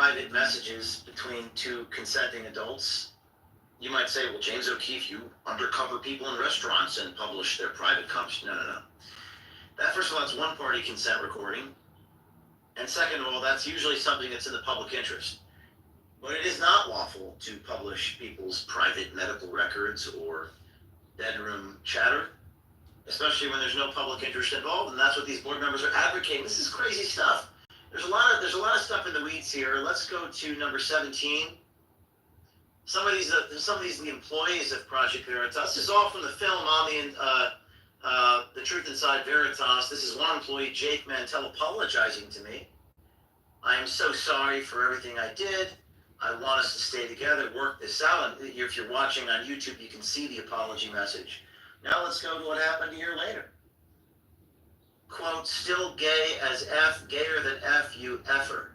private messages between two consenting adults. You might say, well, James O'Keefe, you undercover people in restaurants and publish their private conversations. No. That, first of all, that's one-party consent recording. And second of all, that's usually something that's in the public interest. But it is not lawful to publish people's private medical records or bedroom chatter, especially when there's no public interest involved. And that's what these board members are advocating. This is crazy stuff. There's a lot of stuff in the weeds here. Let's go to number 17. Some of these the employees of Project Veritas. This is all from the film on the Truth Inside Veritas. This is one employee, Jake Mantell, apologizing to me. I am so sorry for everything I did. I want us to stay together, work this out. And if you're watching on YouTube, you can see the apology message. Now let's go to what happened a year later. Quote, still gay as F, gayer than F, you effer.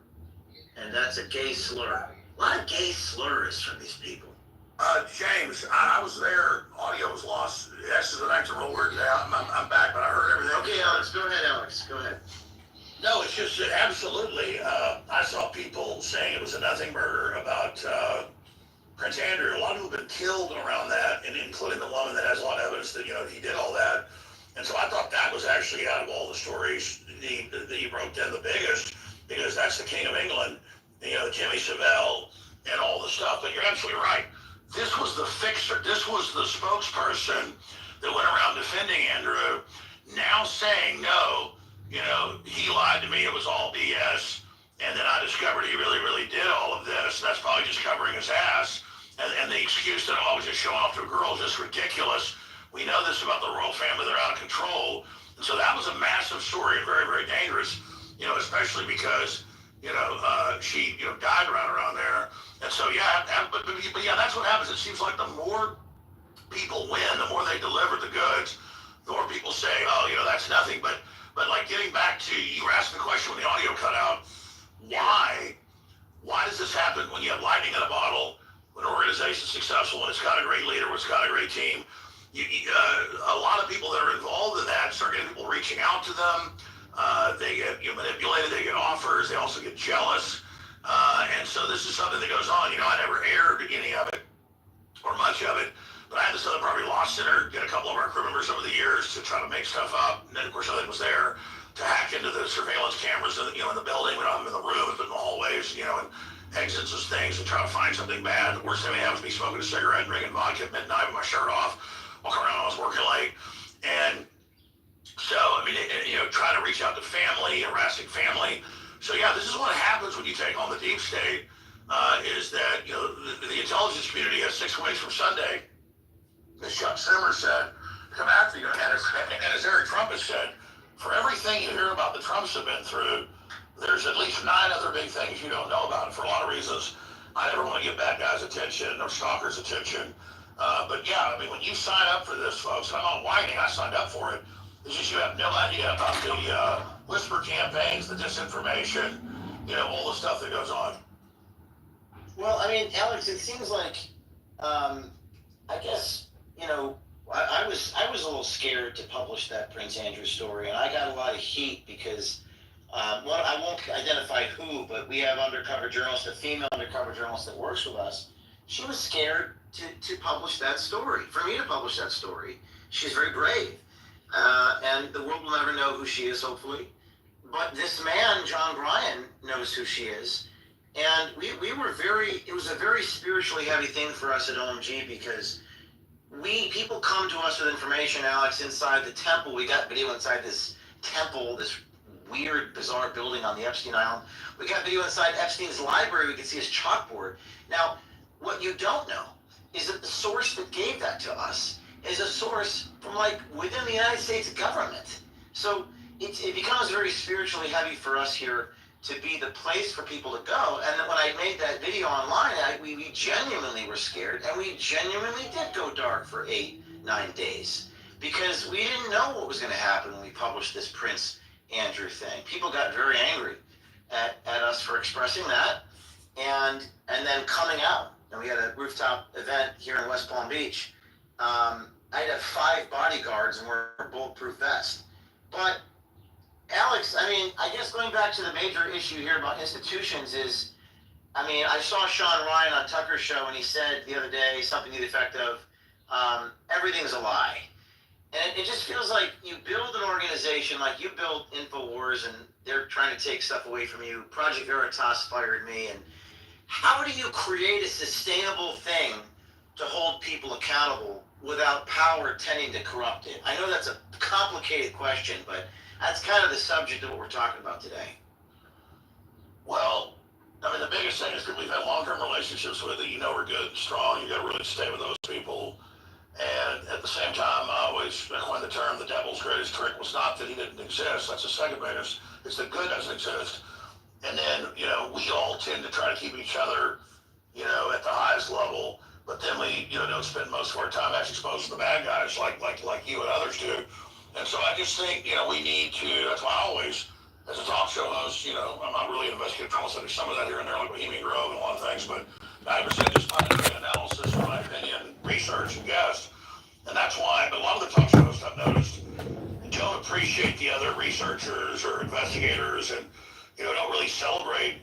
And that's a gay slur. A lot of gay slurs from these people. James, I was there. Audio was lost. This is an actor roll word now. I'm back, but I heard everything. Okay, Alex, go ahead, Alex. Go ahead. No, it's just that absolutely. I saw people saying it was a nothing murder about Prince Andrew. A lot of people have been killed around that, and including the woman that has a lot of evidence that, he did all that. And so I thought that was actually, out of all the stories, that he wrote down the biggest, because that's the King of England, Jimmy Savile and all the stuff. But you're absolutely right. This was the fixer. This was the spokesperson that went around defending Andrew, now saying, no, he lied to me. It was all BS. And then I discovered he really, really did all of this. That's probably just covering his ass. And the excuse that I was just showing off to a girl is just ridiculous. We know this about the royal family. They're out of control. And so that was a massive story and very, very dangerous, especially because, she, died right around there. And so, yeah, but yeah, that's what happens. It seems like the more people win, the more they deliver the goods, the more people say, oh, that's nothing. But like getting back to, you were asking the question when the audio cut out, why does this happen when you have lightning in a bottle, when an organization's successful, when it's got a great leader, when it's got a great team? A lot of people that are involved in that start getting people reaching out to them. They get manipulated, they get offers, they also get jealous. And so this is something that goes on. I never aired any of it or much of it, but I had this other property law center get a couple of our crew members over the years to try to make stuff up. And then, of course, nothing was there to hack into the surveillance cameras in the building. We don't have them in the rooms, but in the hallways, and exits and things, and try to find something bad. The worst thing they have is me smoking a cigarette and drinking vodka at midnight with my shirt off, walking around when I was working late. And so, trying to reach out to family, harassing family. So, yeah, this is what happens when you take on the deep state, is that, the intelligence community has 6 weeks from Sunday, as Chuck Simmer said, to come after you. And as Eric Trump has said, for everything you hear about the Trumps have been through, there's at least 9 other big things you don't know about, and for a lot of reasons. I never want to give bad guys attention or stalkers attention. But yeah, when you sign up for this, folks, and I'm not whining, I signed up for it. It's just you have no idea about the whisper campaigns, the disinformation, all the stuff that goes on. Well, Alex, it seems like, I guess, I was a little scared to publish that Prince Andrew story, and I got a lot of heat because, I won't identify who, but we have undercover journalist, a female undercover journalist that works with us. She was scared to publish that story, for me to publish that story. She's very brave, and the world will never know who she is, hopefully. But this man, John Bryan, knows who she is. And we were it was a very spiritually heavy thing for us at OMG, because people come to us with information, Alex, inside the temple. We got video inside this temple, this weird, bizarre building on the Epstein Island. We got video inside Epstein's library. We could see his chalkboard. Now, what you don't know is that the source that gave that to us is a source from within the United States government. So it becomes very spiritually heavy for us here to be the place for people to go. And then when I made that video online, we genuinely were scared, and we genuinely did go dark for 8-9 days, because we didn't know what was going to happen when we published this Prince Andrew thing. People got very angry at us for expressing that, and then coming out. And we had a rooftop event here in West Palm Beach. I'd have 5 bodyguards and wear a bulletproof vest. But Alex, I guess going back to the major issue here about institutions is, I mean, I saw Sean Ryan on Tucker's show, and he said the other day something to the effect of, everything's a lie. And it just feels like you build an organization, like you built InfoWars, and they're trying to take stuff away from you. Project Veritas fired me. And how do you create a sustainable thing to hold people accountable without power tending to corrupt it? I know that's a complicated question, but that's kind of the subject of what we're talking about today. Well, I mean, the biggest thing is people we've had long-term relationships with that you know are good and strong. You got to really stay with those people. And at the same time, I always coined the term the devil's greatest trick was not that he didn't exist. That's the second biggest. It's that good doesn't exist. And then, we all tend to try to keep each other, at the highest level. But then we, don't spend most of our time actually exposing the bad guys like you and others do. And so I just think, we need to, that's why I always, as a talk show host, I'm not really an investigative journalist. I do some of that here and there, like Bohemian Grove and a lot of things, but 90% just scientific analysis, in my opinion, research and guests. And that's why, but a lot of the talk show hosts I've noticed don't appreciate the other researchers or investigators and, don't really celebrate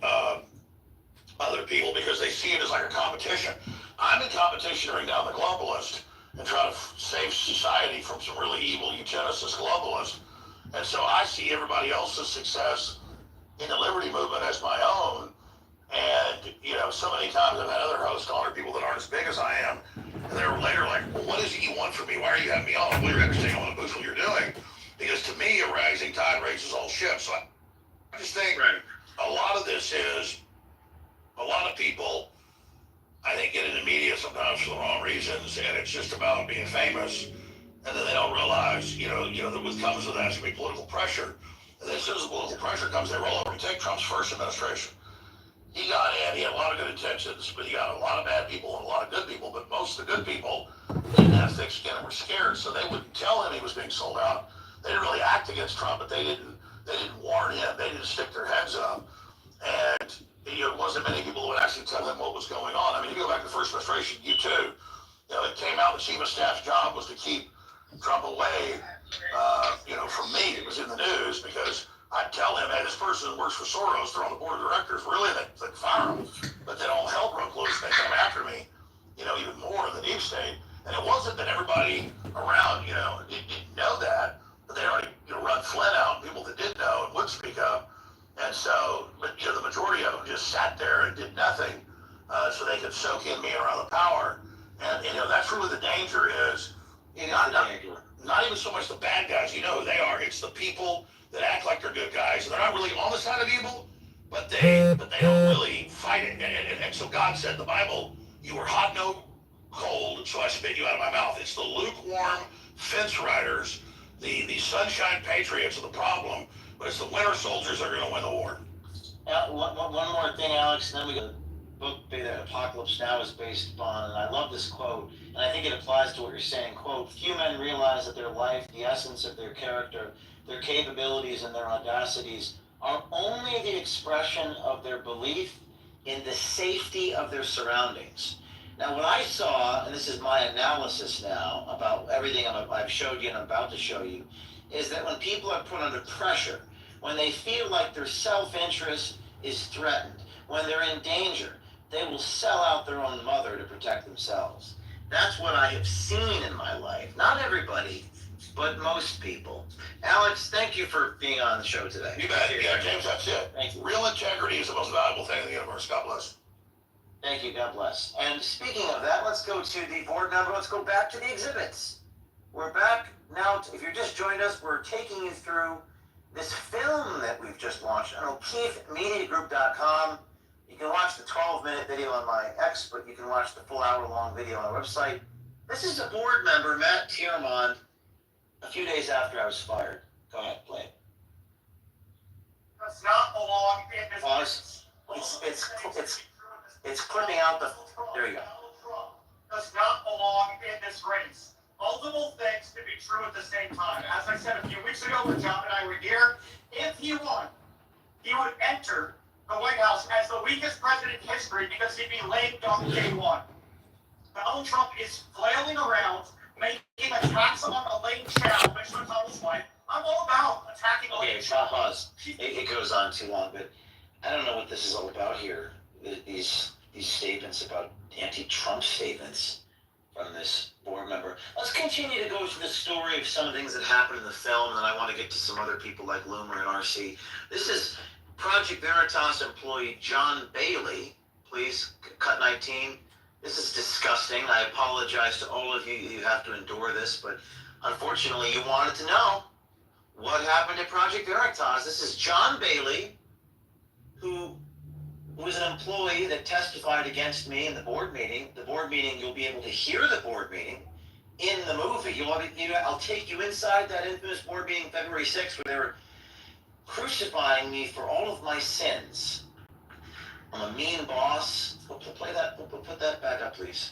other people because they see it as like a competition. I'm in competition to bring down the globalist and try to save society from some really evil eugenicist globalists. And so I see everybody else's success in the liberty movement as my own. And, so many times I've had other hosts on or people that aren't as big as I am. And they're later like, well, what is it you want from me? Why are you having me on? Well, you're understanding I want to boost what you're doing. Because to me, a rising tide raises all ships. So I just think a lot of this is a lot of people, I think, get into media sometimes for the wrong reasons. And it's just about being famous. And then they don't realize, that what comes with that is going to be political pressure. And then as soon as the political pressure comes, they roll over and take Trump's first administration. He got in, he had a lot of good intentions, but he got a lot of bad people and a lot of good people. But most of the good people didn't have thick skin and were scared, so they wouldn't tell him he was being sold out. They didn't really act against Trump, but they didn't warn him. They didn't stick their heads up. And it wasn't many people who would actually tell him what was going on. I mean, you go back to the first administration, you too. It came out the chief of staff's job was to keep Trump away, from me. It was in the news because I'd tell him, hey, this person works for Soros. They're on the board of directors. Really, they'd fire him. But then all hell broke loose. They came after me, even more in the deep state. And it wasn't that everybody around, didn't know that, but they already, run Flynn out, people that did know and would speak up. And so, but, the majority of them just sat there and did nothing so they could soak in me around the power. And, that's really the danger is, not even so much the bad guys, who they are. It's the people that act like they're good guys, and they're not really on the side of evil, but they don't really fight it. And so God said in the Bible, you were hot, no cold, so I spit you out of my mouth. It's the lukewarm fence riders, the sunshine patriots are the problem, but it's the winter soldiers that are going to win the war. One more thing, Alex, and then we go. The book that Apocalypse Now is based upon, and I love this quote, and I think it applies to what you're saying. Quote, few men realize that their life, the essence of their character, their capabilities and their audacities are only the expression of their belief in the safety of their surroundings. Now, what I saw, and this is my analysis now about everything I've showed you and I'm about to show you, is that when people are put under pressure, when they feel like their self-interest is threatened, when they're in danger, they will sell out their own mother to protect themselves. That's what I have seen in my life. Not everybody, but most people. Alex, thank you for being on the show today. You bet. Yeah, James, that's it. Thank you. Real integrity is the most valuable thing in the universe. God bless. Thank you. God bless. And speaking of that, let's go to the board member. Let's go back to the exhibits. We're back now. If you just joined us, we're taking you through this film that we've just launched on O'KeefeMediaGroup.com. You can watch the 12-minute video on my X, but you can watch the full hour-long video on our website. This is a board member, Matt Tiermond, a few days after I was fired. Go ahead, play it. Does not belong in this. Pause. It's clipping out the. There you go. Does not belong in this race. Multiple things can be true at the same time. As I said a few weeks ago when John and I were here, if he won, he would enter the White House as the weakest president in history because he'd be lamed on day one. Donald Trump is flailing around, making attacks on Elaine Chao, Mitch McConnell's wife. I'm all about attacking Elaine Chao. Pause. It goes on too long, but I don't know what this is all about here. these statements about anti-Trump statements from this board member. Let's continue to go through the story of some of the things that happened in the film, and then I want to get to some other people like Loomer and RC. This is Project Veritas employee John Bailey. Please, cut 19. This is disgusting. I apologize to all of you. You have to endure this, but unfortunately, you wanted to know what happened at Project Veritas. This is John Bailey, who was an employee that testified against me in the board meeting. The board meeting, you'll be able to hear the board meeting in the movie. I'll take you inside that infamous board meeting February 6th where they were crucifying me for all of my sins. I'm a mean boss. Play that. Put that back up, please.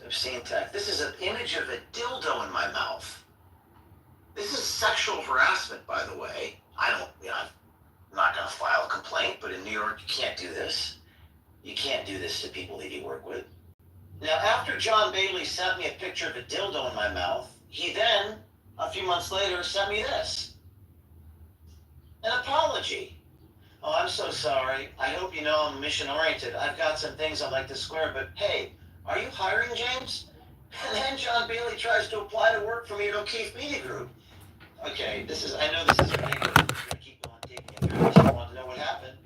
Obscene text. This is an image of a dildo in my mouth. This is sexual harassment, by the way. I'm not going to file a complaint, but in New York, you can't do this. You can't do this to people that you work with. Now, after John Bailey sent me a picture of a dildo in my mouth, he then, a few months later, sent me this. An apology. Oh, I'm so sorry. I hope you know I'm mission-oriented. I've got some things I'd like to square, but hey, are you hiring, James? And then John Bailey tries to apply to work for me at O'Keefe Media Group. Okay, I know this is ridiculous. I'm going to keep going, taking it through. I just want to know what happened.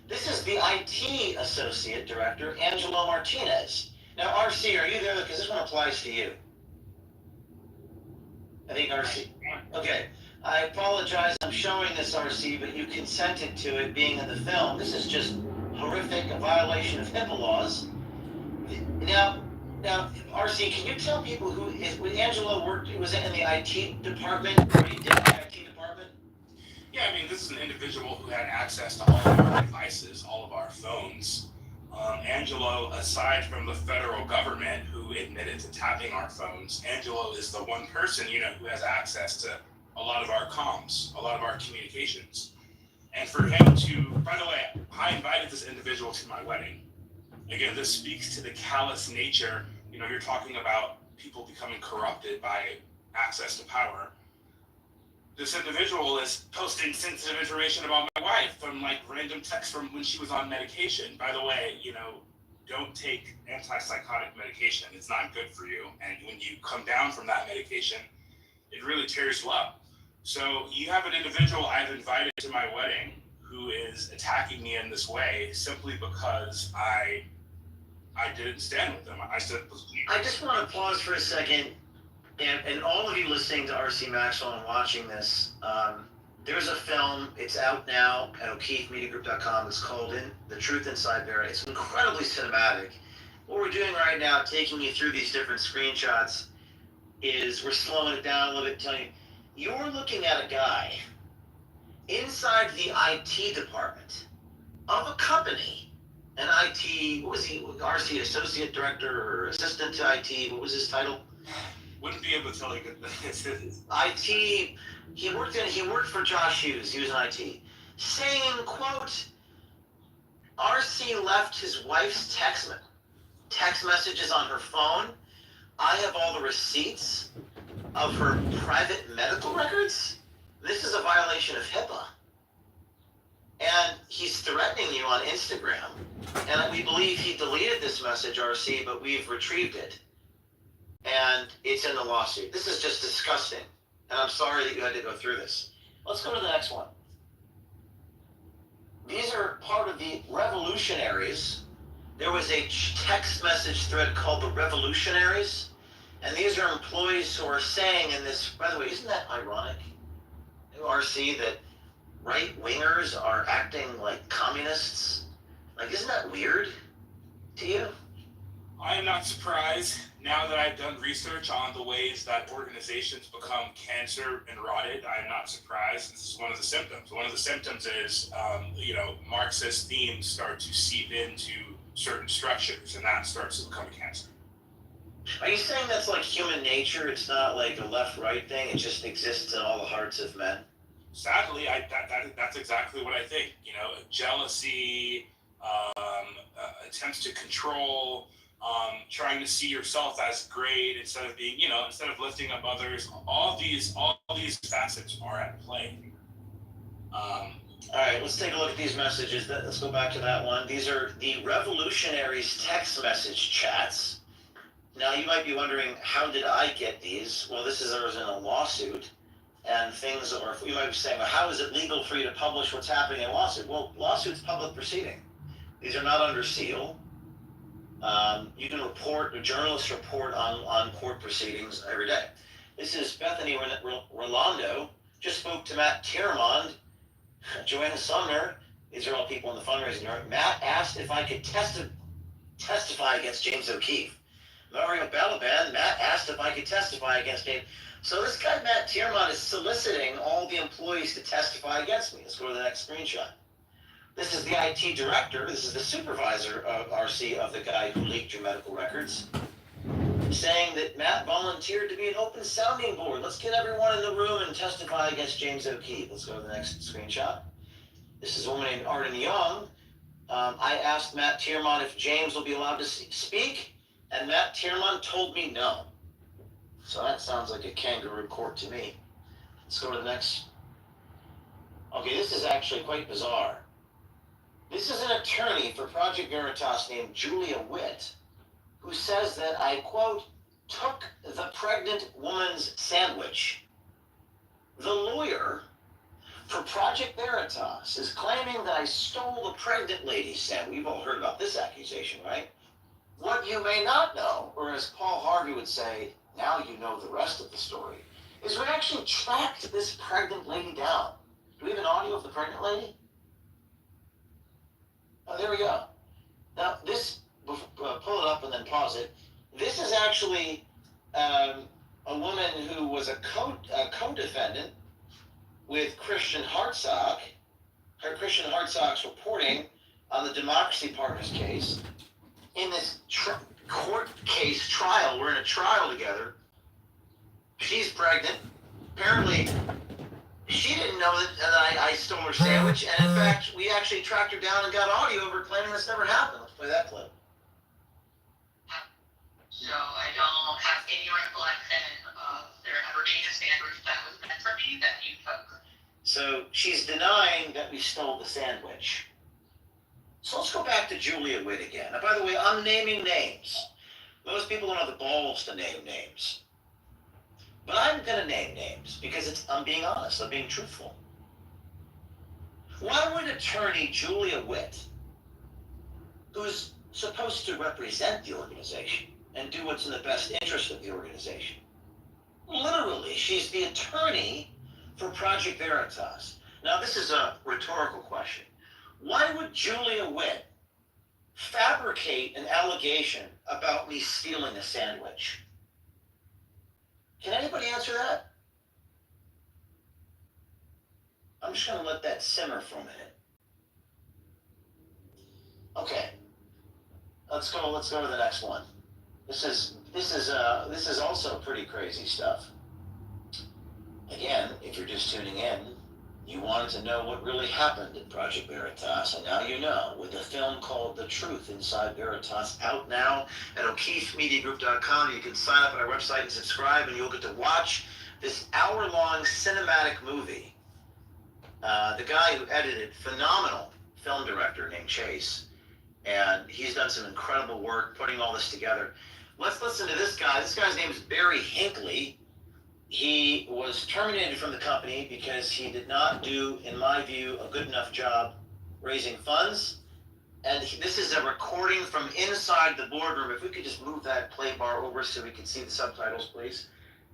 This is the IT Associate Director, Angelo Martinez. Now, RC, are you there? Because this one applies to you. I think RC. Okay. I apologize. I'm showing this, RC, but you consented to it being in the film. This is just horrific, a violation of HIPAA laws. Now, RC, can you tell people when Angelo worked, was in the IT department, what he did in the IT department? Yeah, I mean, this is an individual who had access to all of our devices, all of our phones. Angelo, aside from the federal government who admitted to tapping our phones, Angelo is the one person, who has access to a lot of our comms, a lot of our communications. And for him to, by the way, I invited this individual to my wedding. Again, this speaks to the callous nature. You're talking about people becoming corrupted by access to power. This individual is posting sensitive information about my wife from random texts from when she was on medication. By the way, don't take antipsychotic medication. It's not good for you. And when you come down from that medication, it really tears you up. So you have an individual I've invited to my wedding who is attacking me in this way simply because I didn't stand with them. I just want to pause for a second. And all of you listening to RC Maxwell and watching this, there's a film, it's out now at O'KeefeMediaGroup.com. It's called The Truth Inside Vera. It's incredibly cinematic. What we're doing right now, taking you through these different screenshots, is we're slowing it down a little bit, telling you, you're looking at a guy inside the IT department of a company, an IT, what was he, RC Associate Director or Assistant to IT, what was his title? Wouldn't be able to tell you IT, he worked for Josh Hughes, he was in IT, saying, quote, RC left his wife's text messages on her phone. I have all the receipts of her private medical records. This is a violation of HIPAA. And he's threatening you on Instagram. And we believe he deleted this message, RC, but we've retrieved it. And it's in the lawsuit. This is just disgusting. And I'm sorry that you had to go through this. Let's go to the next one. These are part of the revolutionaries. There was a text message thread called the Revolutionaries. And these are employees who are saying in this, by the way, isn't that ironic, RC, that right-wingers are acting like communists? Isn't that weird to you? I am not surprised. Now that I've done research on the ways that organizations become cancer and rotted, I am not surprised. This is one of the symptoms. One of the symptoms is, Marxist themes start to seep into certain structures, and that starts to become a cancer. Are you saying that's like human nature? It's not like a left-right thing. It just exists in all the hearts of men. Sadly, that's exactly what I think. Jealousy, attempts to control, trying to see yourself as great instead of being, instead of lifting up others. All these facets are at play. All right, let's take a look at these messages. Let's go back to that one. These are the revolutionaries text message chats. Now, you might be wondering, how did I get these? Well, this is in a lawsuit, and things, or you might be saying, well, how is it legal for you to publish what's happening in a lawsuit? Well, lawsuit's public proceeding. These are not under seal. You can report, journalists report on court proceedings every day. This is Bethany Rolando, just spoke to Matt Tiermond, Joanna Sumner. These are all people in the fundraising yard. Matt asked if I could testify against James O'Keefe. Mario Balaban, Matt asked if I could testify against James. So this guy, Matt Tiermond, is soliciting all the employees to testify against me. Let's go to the next screenshot. This is the IT director. This is the supervisor of RC of the guy who leaked your medical records, saying that Matt volunteered to be an open sounding board. Let's get everyone in the room and testify against James O'Keefe. Let's go to the next screenshot. This is a woman named Arden Young. I asked Matt Tiermond if James will be allowed to speak, and Matt Tiermond told me no. So that sounds like a kangaroo court to me. Let's go to the next. Okay, this is actually quite bizarre. This is an attorney for Project Veritas named Julia Witt, who says that I, quote, took the pregnant woman's sandwich. The lawyer for Project Veritas is claiming that I stole the pregnant lady's sandwich. We've all heard about this accusation, right? What you may not know, or as Paul Harvey would say, now you know the rest of the story, is we actually tracked this pregnant lady down. Do we have an audio of the pregnant lady? Oh, there we go. Now, this, pull it up and then pause it. This is actually a woman who was a co-defendant with Christian Hartsock. Christian Hartsock's reporting on the Democracy Partners case. In this court case trial, we're in a trial together. She's pregnant. Apparently, she didn't know that I stole her sandwich, and in fact, we actually tracked her down and got audio of her claiming this never happened. Let's play that clip. So I don't have any recollection of there ever being a sandwich that was meant for me that you took. So she's denying that we stole the sandwich. So let's go back to Julia Witt again. And by the way, I'm naming names. Most people don't have the balls to name names. But I'm going to name names because I'm being honest. I'm being truthful. Why would attorney Julia Witt, who's supposed to represent the organization and do what's in the best interest of the organization, literally, she's the attorney for Project Veritas. Now, this is a rhetorical question. Why would Julia Witt fabricate an allegation about me stealing a sandwich? Can anybody answer that? I'm just going to let that simmer for a minute. Okay, let's go to the next one. This is also pretty crazy stuff. Again, if you're just tuning in, you wanted to know what really happened in Project Veritas, and now you know, with a film called The Truth Inside Veritas out now at O'KeefeMediaGroup.com. You can sign up at our website and subscribe, and you'll get to watch this hour-long cinematic movie. The guy who edited, phenomenal film director named Chase, and he's done some incredible work putting all this together. Let's listen to this guy. This guy's name is Barry Hinckley. He was terminated from the company because he did not do, in my view, a good enough job raising funds. And this is a recording from inside the boardroom. If we could just move that play bar over so we can see the subtitles, please.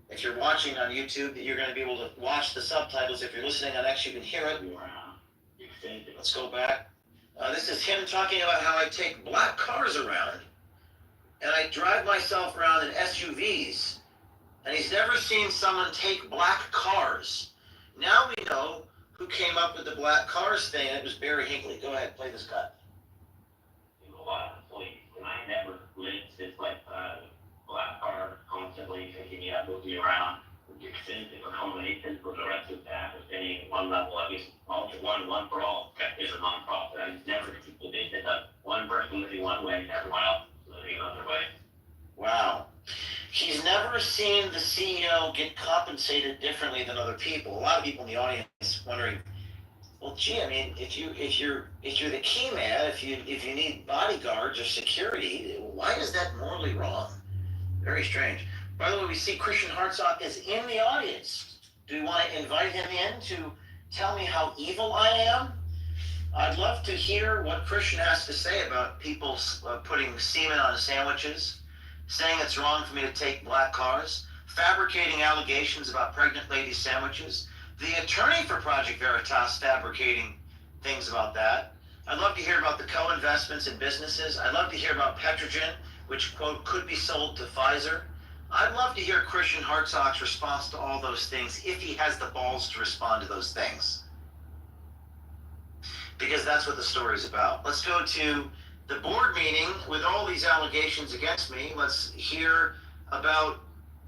If you're watching on YouTube, you're going to be able to watch the subtitles. If you're listening on X, you can hear it. Let's go back. This is him talking about how I take black cars around and I drive myself around in SUVs. And he's never seen someone take black cars. Now we know who came up with the black cars thing, and it was Barry Hinckley. Go ahead, play this cut. A lot of police, and I never lived this like black car constantly thinking you have to move me around. Your sins and accommodations for the rest of the staff is staying at one level, at least all to one for all. Is a non-profit. I never people did that. One person living one way, and everyone else living another way. Wow. He's never seen the CEO get compensated differently than other people. A lot of people in the audience wondering, Well, gee, I mean, if you're the key man, if you need bodyguards or security, why is that morally wrong? Very strange. By the way, we see Christian Hartsock is in the audience. Do we want to invite him in to tell me how evil I am? I'd love to hear what Christian has to say about people putting semen on sandwiches, saying it's wrong for me to take black cars, fabricating allegations about pregnant lady sandwiches, the attorney for Project Veritas fabricating things about that. I'd love to hear about the co-investments in businesses. I'd love to hear about Petrogen, which, quote, could be sold to Pfizer. I'd love to hear Christian Hartsock's response to all those things if he has the balls to respond to those things. Because that's what the story's about. Let's go to the board meeting with all these allegations against me. Let's hear about,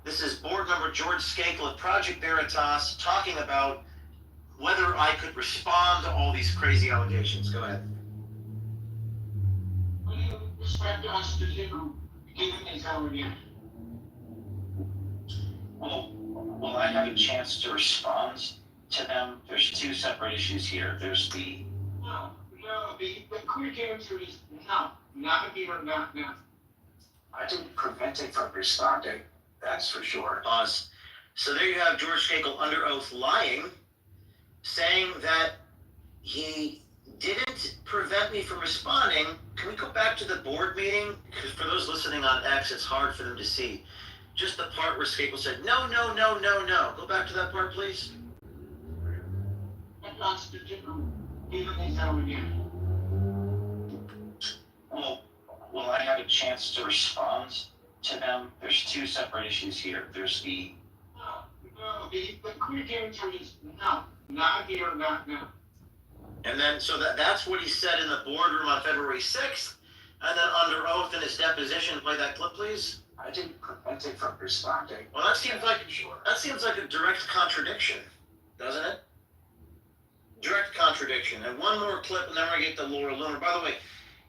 this is board member George Skakel of Project Veritas talking about whether I could respond to all these crazy allegations. Go ahead. What do you expect us to do given these allegations? Well, will I have a chance to respond to them? There's two separate issues here. There's the No, the quick answer is no, not even, not now. I didn't prevent it from responding, that's for sure. Pause. So there you have George Skakel under oath lying, saying that he didn't prevent me from responding. Can we go back to the board meeting? Because for those listening on X, it's hard for them to see. Just the part where Skakel said, no, no, no, no, no. Go back to that part, please. What us to do given these allegations? Well, will I have a chance to respond to them? There's two separate issues here. There's the The quick answer is no, not here, not now. And then, so that's what he said in the boardroom on February 6th. And then under oath in his deposition, play that clip, please. I didn't prevent it from responding. Well, that seems like a direct contradiction, doesn't it? Direct contradiction. And one more clip, and then we're going to get to Laura Loomer. By the way,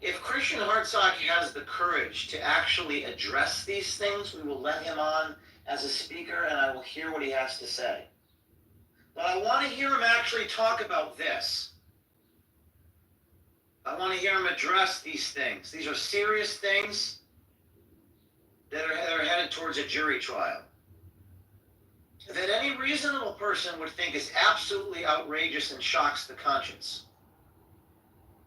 if Christian Hartsock has the courage to actually address these things, we will let him on as a speaker, and I will hear what he has to say. But I want to hear him actually talk about this. I want to hear him address these things. These are serious things that are headed towards a jury trial. That any reasonable person would think is absolutely outrageous and shocks the conscience.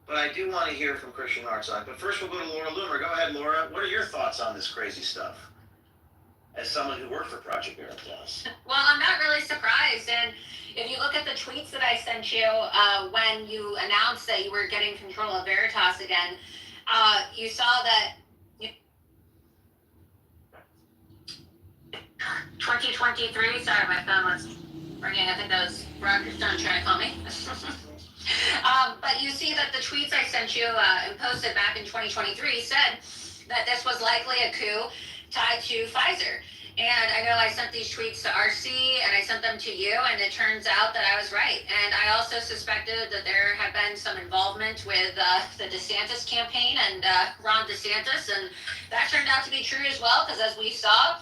But I do want to hear from Christian Hartsock. But first we'll go to Laura Loomer. Go ahead, Laura. What are your thoughts on this crazy stuff? As someone who worked for Project Veritas. Well, I'm not really surprised. And if you look at the tweets that I sent you when you announced that you were getting control of Veritas again, you saw that 2023, sorry, my phone was ringing. I think that was Roger Stone trying to call me. But you see that the tweets I sent you and posted back in 2023 said that this was likely a coup tied to Pfizer. And I know I sent these tweets to RC and I sent them to you, and it turns out that I was right. And I also suspected that there had been some involvement with the DeSantis campaign and Ron DeSantis, and that turned out to be true as well, because as we saw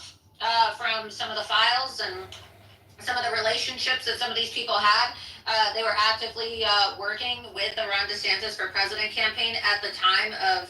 from some of the files and some of the relationships that some of these people had, they were actively working with the Ron DeSantis for President campaign at the time of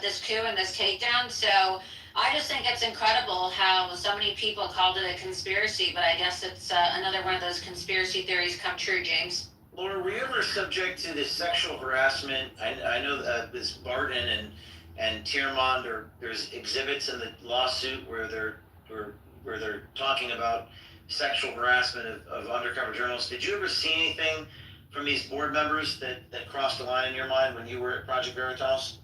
this coup and this takedown. So I just think it's incredible how so many people called it a conspiracy, but I guess it's another one of those conspiracy theories come true, James. Laura, were you ever subject to this sexual harassment? I know this Barton and Tiermont, there's exhibits in the lawsuit where they're talking about sexual harassment of undercover journalists. Did you ever see anything from these board members that crossed the line in your mind when you were at Project Veritas?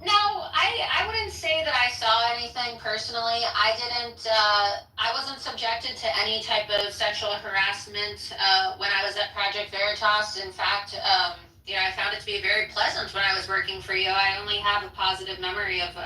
No, I wouldn't say that I saw anything personally. I wasn't subjected to any type of sexual harassment when I was at Project Veritas. In fact, I found it to be very pleasant when I was working for you. I only have a positive memory of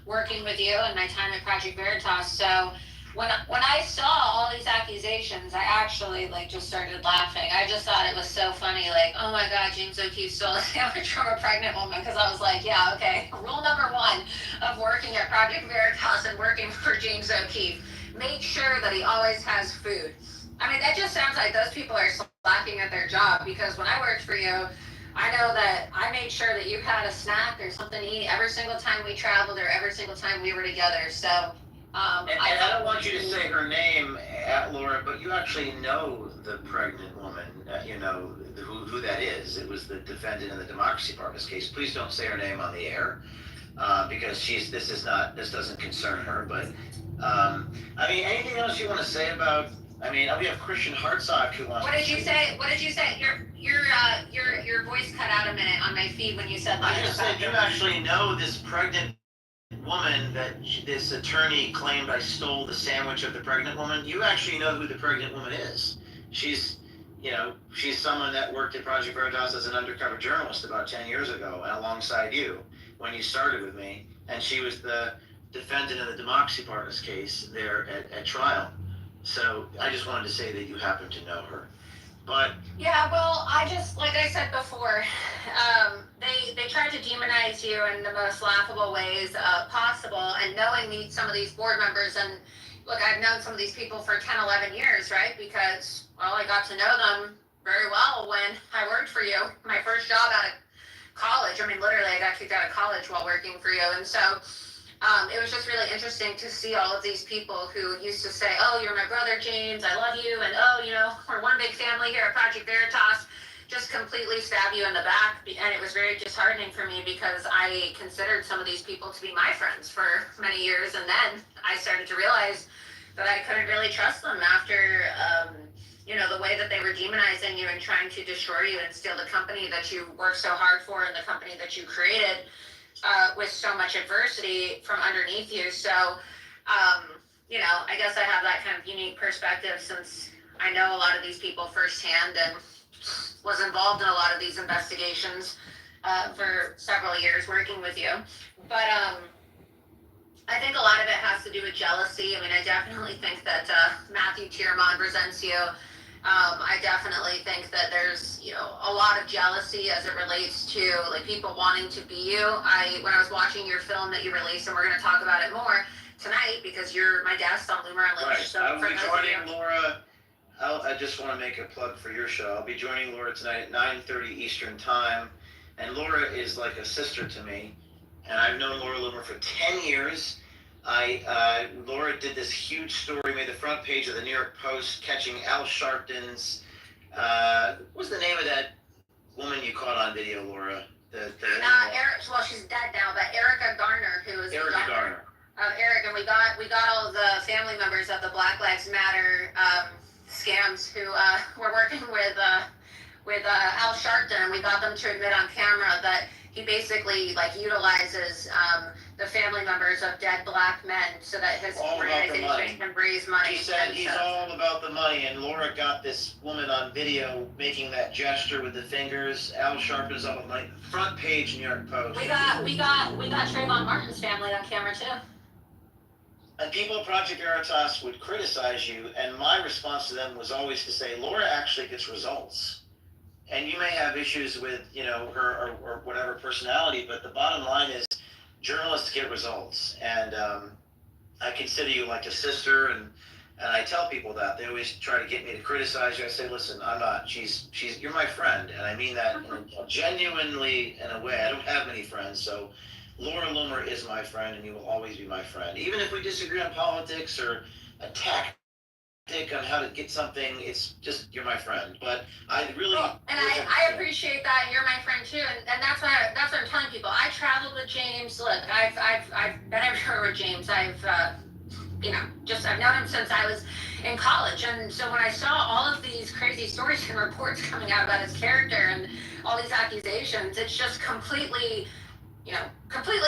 working with you and my time at Project Veritas. So when I saw all these accusations, I actually just started laughing. I just thought it was so funny. Oh my God, James O'Keefe stole a sandwich from a pregnant woman. Because I was like, yeah, okay. Rule number one of working at Project Veritas and working for James O'Keefe: make sure that he always has food. I mean, that just sounds like those people are slacking at their job, because when I worked for you, I know that I made sure that you had a snack or something to eat every single time we traveled or every single time we were together. So, And I don't want you to say her name, Laura, but you actually know the pregnant woman. You know who that is. It was the defendant in the Democracy Partners case. Please don't say her name on the air, because this doesn't concern her. But I mean, anything else you want to say about? I mean, we have Christian Hartzog who wants. What did you say? What did you say? Your voice cut out a minute on my feed when you said that. I just said you actually know this pregnant woman that this attorney claimed I stole the sandwich of the pregnant woman. You actually know who the pregnant woman is. She's someone that worked at Project Veritas as an undercover journalist about 10 years ago, and alongside you when you started with me. And she was the defendant in the Democracy Partners case there at trial. So I just wanted to say that you happen to know her. But yeah, well, I just, like I said before, they tried to demonize you in the most laughable ways possible. And knowing some of these board members, and look, I've known some of these people for 10, 11 years, right? Because, well, I got to know them very well when I worked for you. My first job out of college, I mean, literally, I got kicked out of college while working for you. And so it was just really interesting to see all of these people who used to say, oh, you're my brother, James, I love you, and oh, we're one big family here at Project Veritas, just completely stab you in the back. And it was very disheartening for me, because I considered some of these people to be my friends for many years, and then I started to realize that I couldn't really trust them after the way that they were demonizing you and trying to destroy you and steal the company that you worked so hard for and the company that you created with so much adversity from underneath you. So, I guess I have that kind of unique perspective, since I know a lot of these people firsthand and was involved in a lot of these investigations for several years working with you. But I think a lot of it has to do with jealousy. I mean, I definitely think that Matthew Tiermont presents you. I definitely think that there's, a lot of jealousy as it relates to like people wanting to be you. When I was watching your film that you released, and we're going to talk about it more tonight because you're my guest on Loomer Unleashed. Right. So I will be joining Laura. I just want to make a plug for your show. I'll be joining Laura tonight at 9:30 Eastern Time. And Laura is like a sister to me. And I've known Laura Loomer for 10 years. Laura did this huge story, made the front page of the New York Post, catching Al Sharpton's, what was the name of that woman you caught on video, Laura? Well, she's dead now, but Erica Garner, who was Erica Garner. Eric, and we got all of the family members of the Black Lives Matter scams who were working with Al Sharpton, and we got them to admit on camera that he basically utilizes the family members of dead black men so that his organization can raise money. He said he's all about the money, and Laura got this woman on video making that gesture with the fingers. Al Sharpton's up on the front page New York Post. We got Trayvon Martin's family on camera too. And people at Project Veritas would criticize you, and my response to them was always to say, Laura actually gets results. And you may have issues with, her or whatever personality, but the bottom line is journalists get results. And I consider you like a sister, and I tell people that. They always try to get me to criticize you. I say, listen, I'm not. You're my friend, and I mean that genuinely in a way. I don't have many friends, so Laura Loomer is my friend, and you will always be my friend. Even if we disagree on politics or a tactic on how to get something, it's just, you're my friend. But I really... I appreciate that, and you're my friend too, and that's what I'm telling people. I traveled with James. Look, I've been everywhere with James. I've known him since I was in college, and so when I saw all of these crazy stories and reports coming out about his character and all these accusations, it's just completely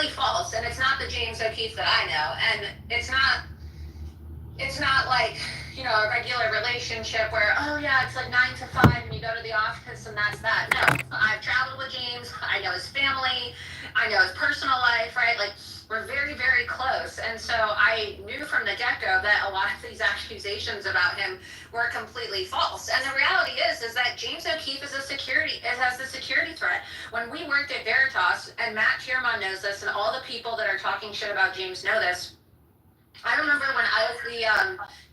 false. And it's not the James O'Keefe that I know, and it's not like a regular relationship where, oh yeah, it's like 9 to 5 and you go to the office and that's that. No, I've traveled with James. I know his family. I know his personal life, right? Like, we're very, very close. And so I knew from the get-go that a lot of these accusations about him were completely false. And the reality is that James O'Keefe has a security threat. When we worked at Veritas, and Matt Tiermont knows this, and all the people that are talking shit about James know this, I remember when I was the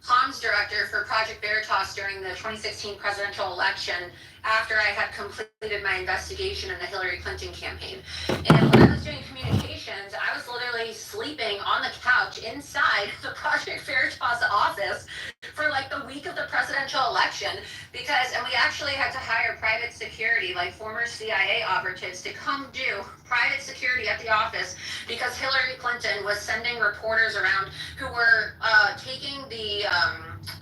comms director for Project Veritas during the 2016 presidential election after I had completed my investigation in the Hillary Clinton campaign. And when I was doing communications, I was literally sleeping on the couch inside the Project Veritas office for like the week of the presidential election and we actually had to hire private security, like former CIA operatives, to come do private security at the office because Hillary Clinton was sending reporters around who were taking the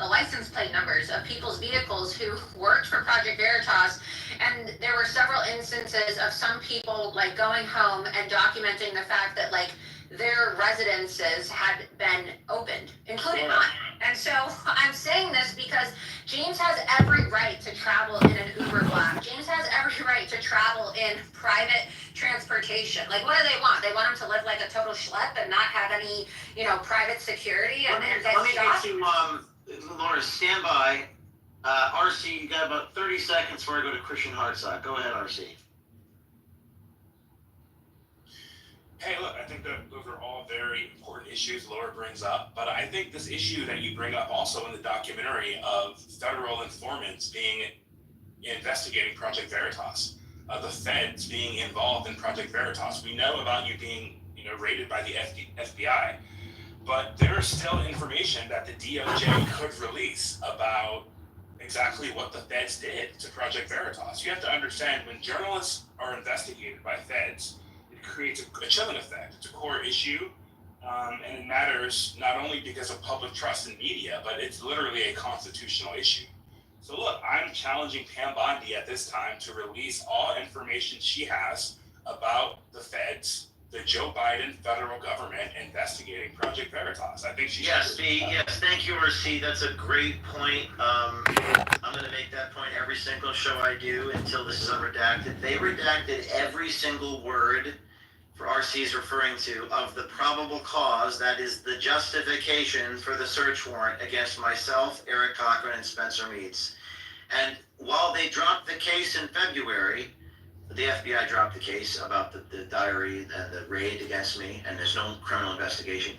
license plate numbers of people's vehicles who worked for Project Veritas, and there were several instances of some people like going home and documenting the fact that like their residences had been opened, including mine. And so I'm saying this because James has every right to travel in an Uber Black. James has every right to travel in private transportation. Like, what do they want? They want him to live like a total schlep and not have any, private security and get shot? Let me get to, Laura, stand by. RC, you got about 30 seconds before I go to Christian Hartsock. Go ahead, RC. Hey, look, I think that those are all very important issues Laura brings up, but I think this issue that you bring up also in the documentary of federal informants investigating Project Veritas, the feds being involved in Project Veritas. We know about you being, raided by the FBI, but there is still information that the DOJ could release about exactly what the feds did to Project Veritas. You have to understand, when journalists are investigated by feds, it creates a chilling effect. It's a core issue, and it matters not only because of public trust in media, but it's literally a constitutional issue. So look, I'm challenging Pam Bondi at this time to release all information she has about the feds, the Joe Biden federal government investigating Project Veritas. I think she should. Yes, thank you, RC. That's a great point. I'm going to make that point every single show I do until this is unredacted. They redacted every single word for RC is referring to of the probable cause, that is the justification for the search warrant against myself, Eric Cochran, and Spencer Meads. And while they dropped the case in February, the FBI dropped the case about the diary and the raid against me, and there's no criminal investigation.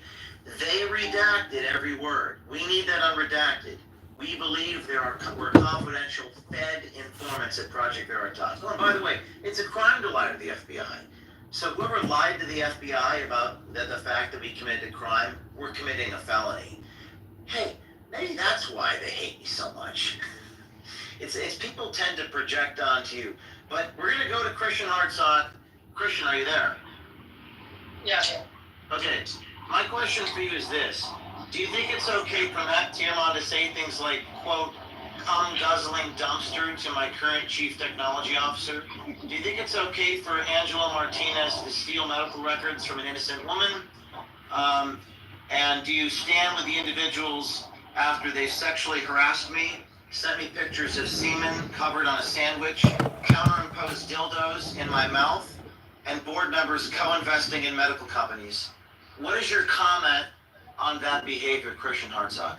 They redacted every word. We need that unredacted. We believe we're confidential Fed informants at Project Veritas. Oh, and by the way, it's a crime to lie to the FBI. So whoever lied to the FBI about the fact that we committed a crime, we're committing a felony. Hey, maybe that's why they hate me so much. It's people tend to project onto you. But we're going to go to Christian Hartsock. Christian, are you there? Yeah. Okay. My question for you is this. Do you think it's okay for Matt Tiamon to say things like, quote, "cum guzzling dumpster" to my current chief technology officer? Do you think it's okay for Angela Martinez to steal medical records from an innocent woman? And do you stand with the individuals after they sexually harassed me, sent me pictures of semen covered on a sandwich, counter-imposed dildos in my mouth, and board members co-investing in medical companies? What is your comment on that behavior, Christian Hartsock?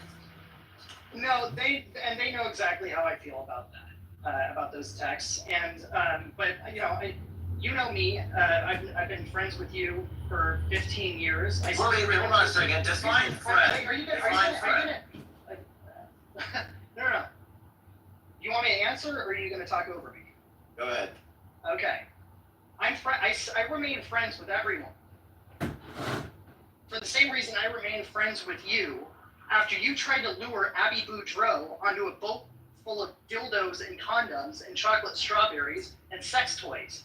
No, they know exactly how I feel about that, about those texts. And but you know me. I've been friends with you for 15 years. Wait, hold on a second. Define friend. Are you gonna? No. You want me to answer, or are you going to talk over me? Go ahead. Okay. I remain friends with everyone. For the same reason I remain friends with you after you tried to lure Abby Boudreaux onto a boat full of dildos and condoms and chocolate strawberries and sex toys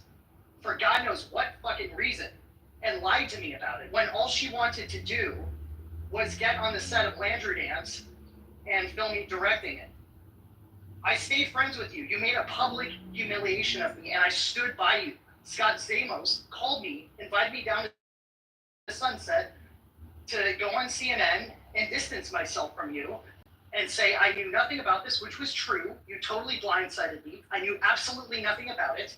for God knows what fucking reason, and lied to me about it when all she wanted to do was get on the set of Landry Dance and film me directing it. I stayed friends with you. You made a public humiliation of me, and I stood by you. Scott Zamos called me, invited me down to the Sunset to go on CNN and distance myself from you and say I knew nothing about this, which was true. You totally blindsided me. I knew absolutely nothing about it.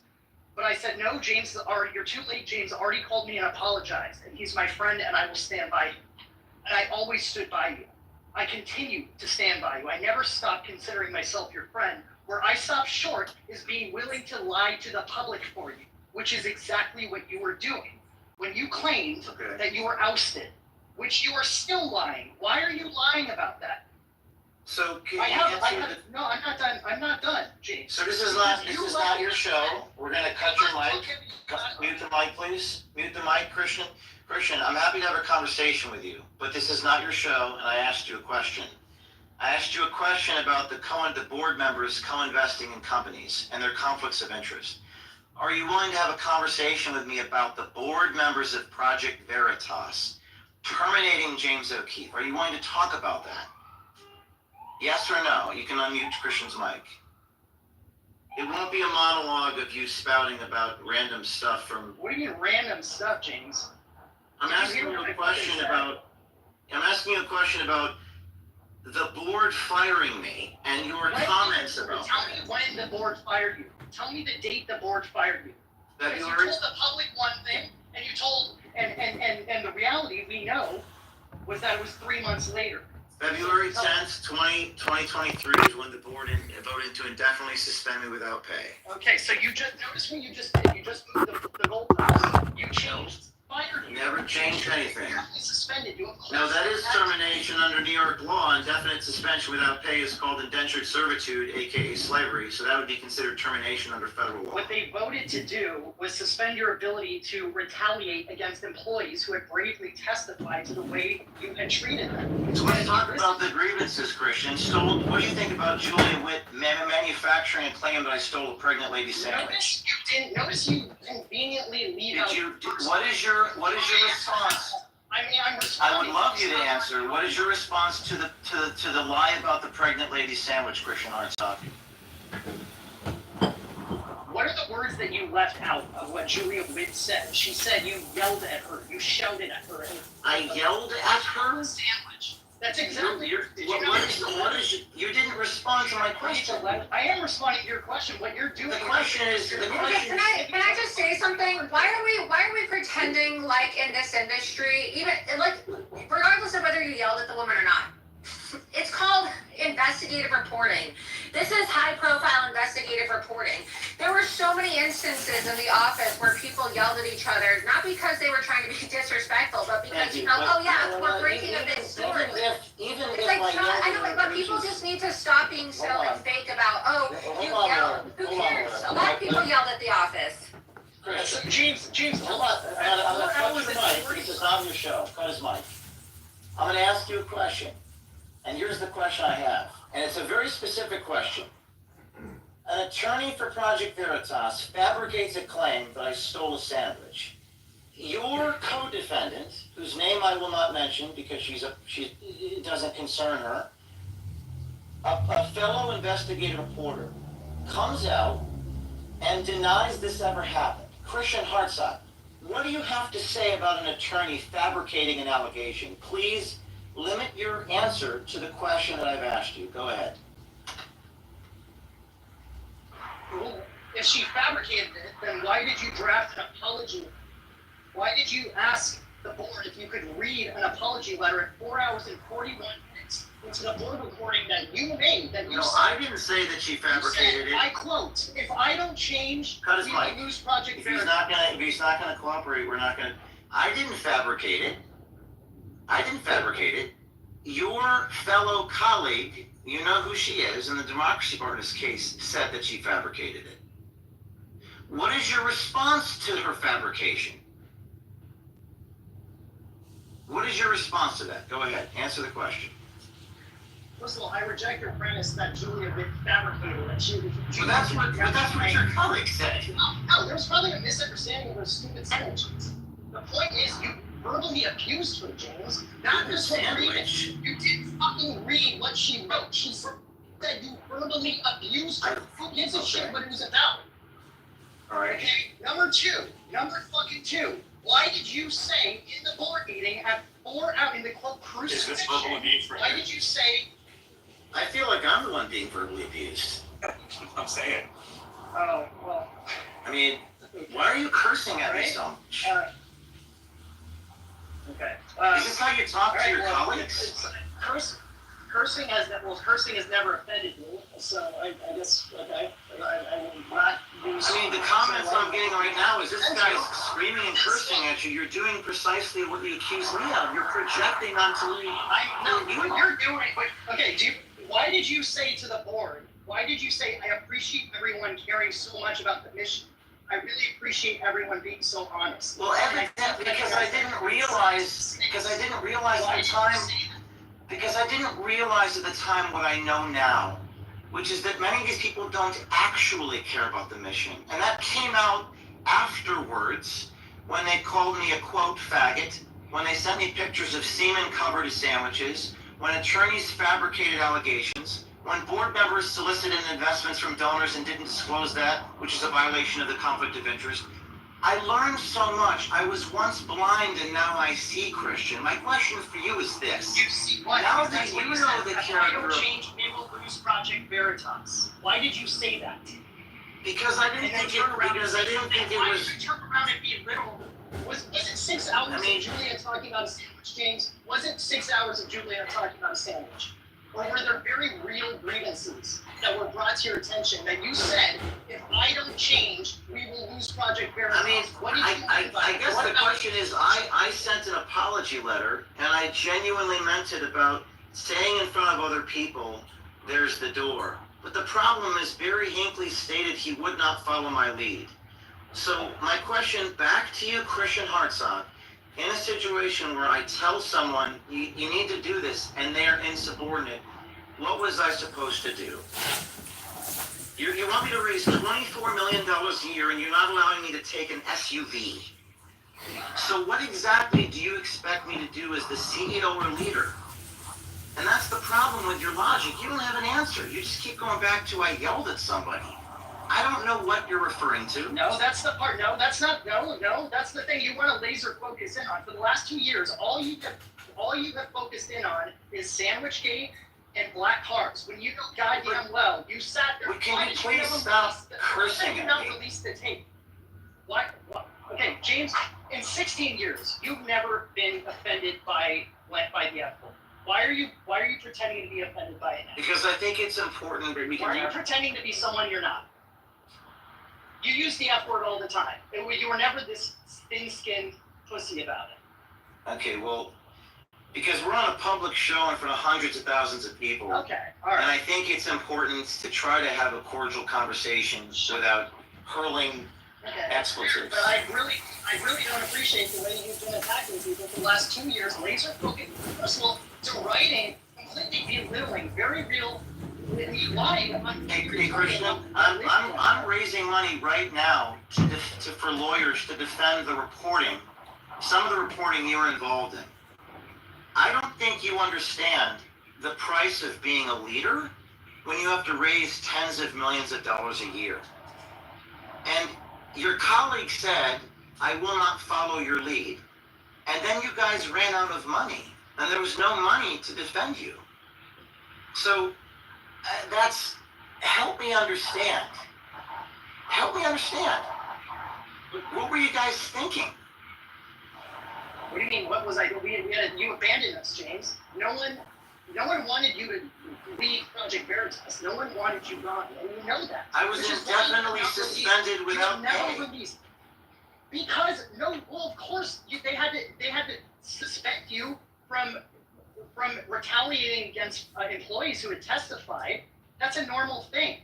But I said, no, James, you're too late. James already called me and apologized, and he's my friend, and I will stand by you. And I always stood by you. I continue to stand by you. I never stopped considering myself your friend. Where I stopped short is being willing to lie to the public for you, which is exactly what you were doing. When you claimed that you were ousted which you are still lying. Why are you lying about that? So can you No, I'm not done. I'm not done, James. So this is not your show. We're gonna cut your mic. Mute the mic, please. Mute the mic, Christian. Christian, I'm happy to have a conversation with you, but this is not your show, and I asked you a question. I asked you a question about the board members co-investing in companies and their conflicts of interest. Are you willing to have a conversation with me about the board members of Project Veritas terminating James O'Keefe? Are you willing to talk about that? Yes or no? You can unmute Christian's mic. It won't be a monologue of you spouting about random stuff from... What do you mean random stuff, James? I'm asking you a question about the board firing me and your comments about Tell me when the board fired you. Tell me the date the board fired you. Because you February. told the public one thing, and you told, and the reality we know was that it was 3 months later. February 10th, 2023 is when the board voted to indefinitely suspend me without pay. Okay, so you just notice what you just did. You just moved the goalpost. You changed. Fired you. Never changed anything. Suspended you. No, that is termination under New York law. Indefinite suspension without pay is called indentured servitude, aka slavery. So that would be considered termination under federal law. What they voted to do was suspend your ability to retaliate against employees who had bravely testified to the way you had treated them. So let's talk about the grievances, Christian. What do you think about Julia Witt manufacturing a claim that I stole a pregnant lady sandwich? Notice you conveniently leave out. What is your response? I mean, I'm responding. I would love you to answer. What is your response to the lie about the pregnant lady sandwich, Christian Hartsock? What are the words that you left out of what Julia Witt said? She said you yelled at her, you shouted at her. I yelled at her? Sandwich. That's exactly. You didn't respond to my question. I am responding to your question. What you're doing. The question is. Can I just say something? Why are we pretending like in this industry, even like regardless of whether you yelled at the woman or not, it's called investigative reporting. This is high-profile investigative reporting. There were so many instances in the office where people yelled at each other, not because they were trying to be disrespectful, but because we're breaking a big story. I know, but people just need to stop being so fake about you yelled. Who cares? A lot of people yelled at the office. Chris, James, hold on. I'm going to cut his mic. This is not your show. Cut his mic. I'm going to ask you a question. And here's the question I have. And it's a very specific question. An attorney for Project Veritas fabricates a claim that I stole a sandwich. Your co-defendant, whose name I will not mention because it doesn't concern her, a fellow investigative reporter, comes out and denies this ever happened. Christian Hartsock, what do you have to say about an attorney fabricating an allegation? Please limit your answer to the question that I've asked you. Go ahead. If she fabricated it, then why did you draft an apology? Why did you ask the board if you could read an apology letter at 4 hours and 41 minutes into the board recording that you made? I didn't say that she fabricated it. I quote, if I don't change, Cut his we mic. will lose Project If he's Veritas. not gonna cooperate, we're not gonna. I didn't fabricate it. Your fellow colleague, you know who she is, in the Democracy Partners case, said that she fabricated it. What is your response to her fabrication? What is your response to that? Go ahead, answer the question. First of all, I reject your premise that Julia Witt fabricated that she was. But that's what your colleague said. No, there's probably a misunderstanding of those stupid sandwiches. The point is, you verbally abused her, James. Not just sandwich. You didn't fucking read what she wrote. She said you verbally abused her. Who gives a shit what it was about? All right. Okay, number fucking two. Why did you say in the board meeting at 4 out in the quote crucifixion? Is this verbal abuse for Why you? did you say? I feel like I'm the one being verbally abused. I'm saying. Oh well. I mean, why are you cursing at me so much? Okay. Is this how you talk to your colleagues? cursing has never offended me, so I guess, okay, I will not use. I mean, the comments I'm getting right now is this guy's screaming and cursing at you. You're doing precisely what you accused me of. You're projecting onto me. What you're doing, okay, why did you say to the board, why did you say, I appreciate everyone caring so much about the mission? I really appreciate everyone being so honest. Well, because I didn't realize at the time what I know now, which is that many of these people don't actually care about the mission. And that came out afterwards when they called me a quote faggot, when they sent me pictures of semen covered sandwiches, when attorneys fabricated allegations, when board members solicited investments from donors and didn't disclose that, which is a violation of the conflict of interest. I learned so much. I was once blind and now I see, Christian. My question for you is this. You see what? Now that you know the character of... change, we will lose Project Veritas. Why did you say that? Because I didn't think it was... Why did you turn around and belittle? Was it 6 hours of Julia talking about a sandwich, James? Was it 6 hours of Julia talking about a sandwich? Or were there very real grievances that were brought to your attention that you said, if I don't change, we will lose Project Veritas? I mean, I guess the question is, I sent an apology letter, and I genuinely meant it about saying in front of other people, there's the door. But the problem is, Barry Hinckley stated he would not follow my lead. So my question back to you, Christian Hartzog, in a situation where I tell someone, you need to do this, and they're insubordinate, what was I supposed to do? You want me to raise $24 million a year, and you're not allowing me to take an SUV. So what exactly do you expect me to do as the CEO or leader? And that's the problem with your logic. You don't have an answer. You just keep going back to I yelled at somebody. I don't know what you're referring to. No, that's the part. No, that's not. No, that's the thing you want to laser focus in on. For the last 2 years, all you have focused in on is Sandwichgate and black cars. When you know goddamn well, you sat there. Can you please stop cursing at me? Not release the tape. What? Okay, James. In 16 years, you've never been offended by the F-word. Why are you pretending to be offended by it now? Because I think it's important that we can. Why are you pretending to be someone you're not? You use the F word all the time. You were never this thin-skinned pussy about it. Okay, well, because we're on a public show in front of hundreds of thousands of people. Okay, all right. And I think it's important to try to have a cordial conversation without hurling expletives. But I really don't appreciate the way you've been attacking people for the last 2 years. Laser focused, personal, to writing, completely belittling, very real. Hey, Krishna, I'm raising money right now for lawyers to defend the reporting, some of the reporting you're involved in. I don't think you understand the price of being a leader when you have to raise tens of millions of dollars a year. And your colleague said, I will not follow your lead. And then you guys ran out of money, and there was no money to defend you. So, help me understand. What were you guys thinking? What do you mean, what was I, you abandoned us, James. No one wanted you to leave Project Veritas. No one wanted you gone, and you know that. I was indefinitely suspended without pay. Because, of course, they had to suspend you from retaliating against employees who had testified. That's a normal thing.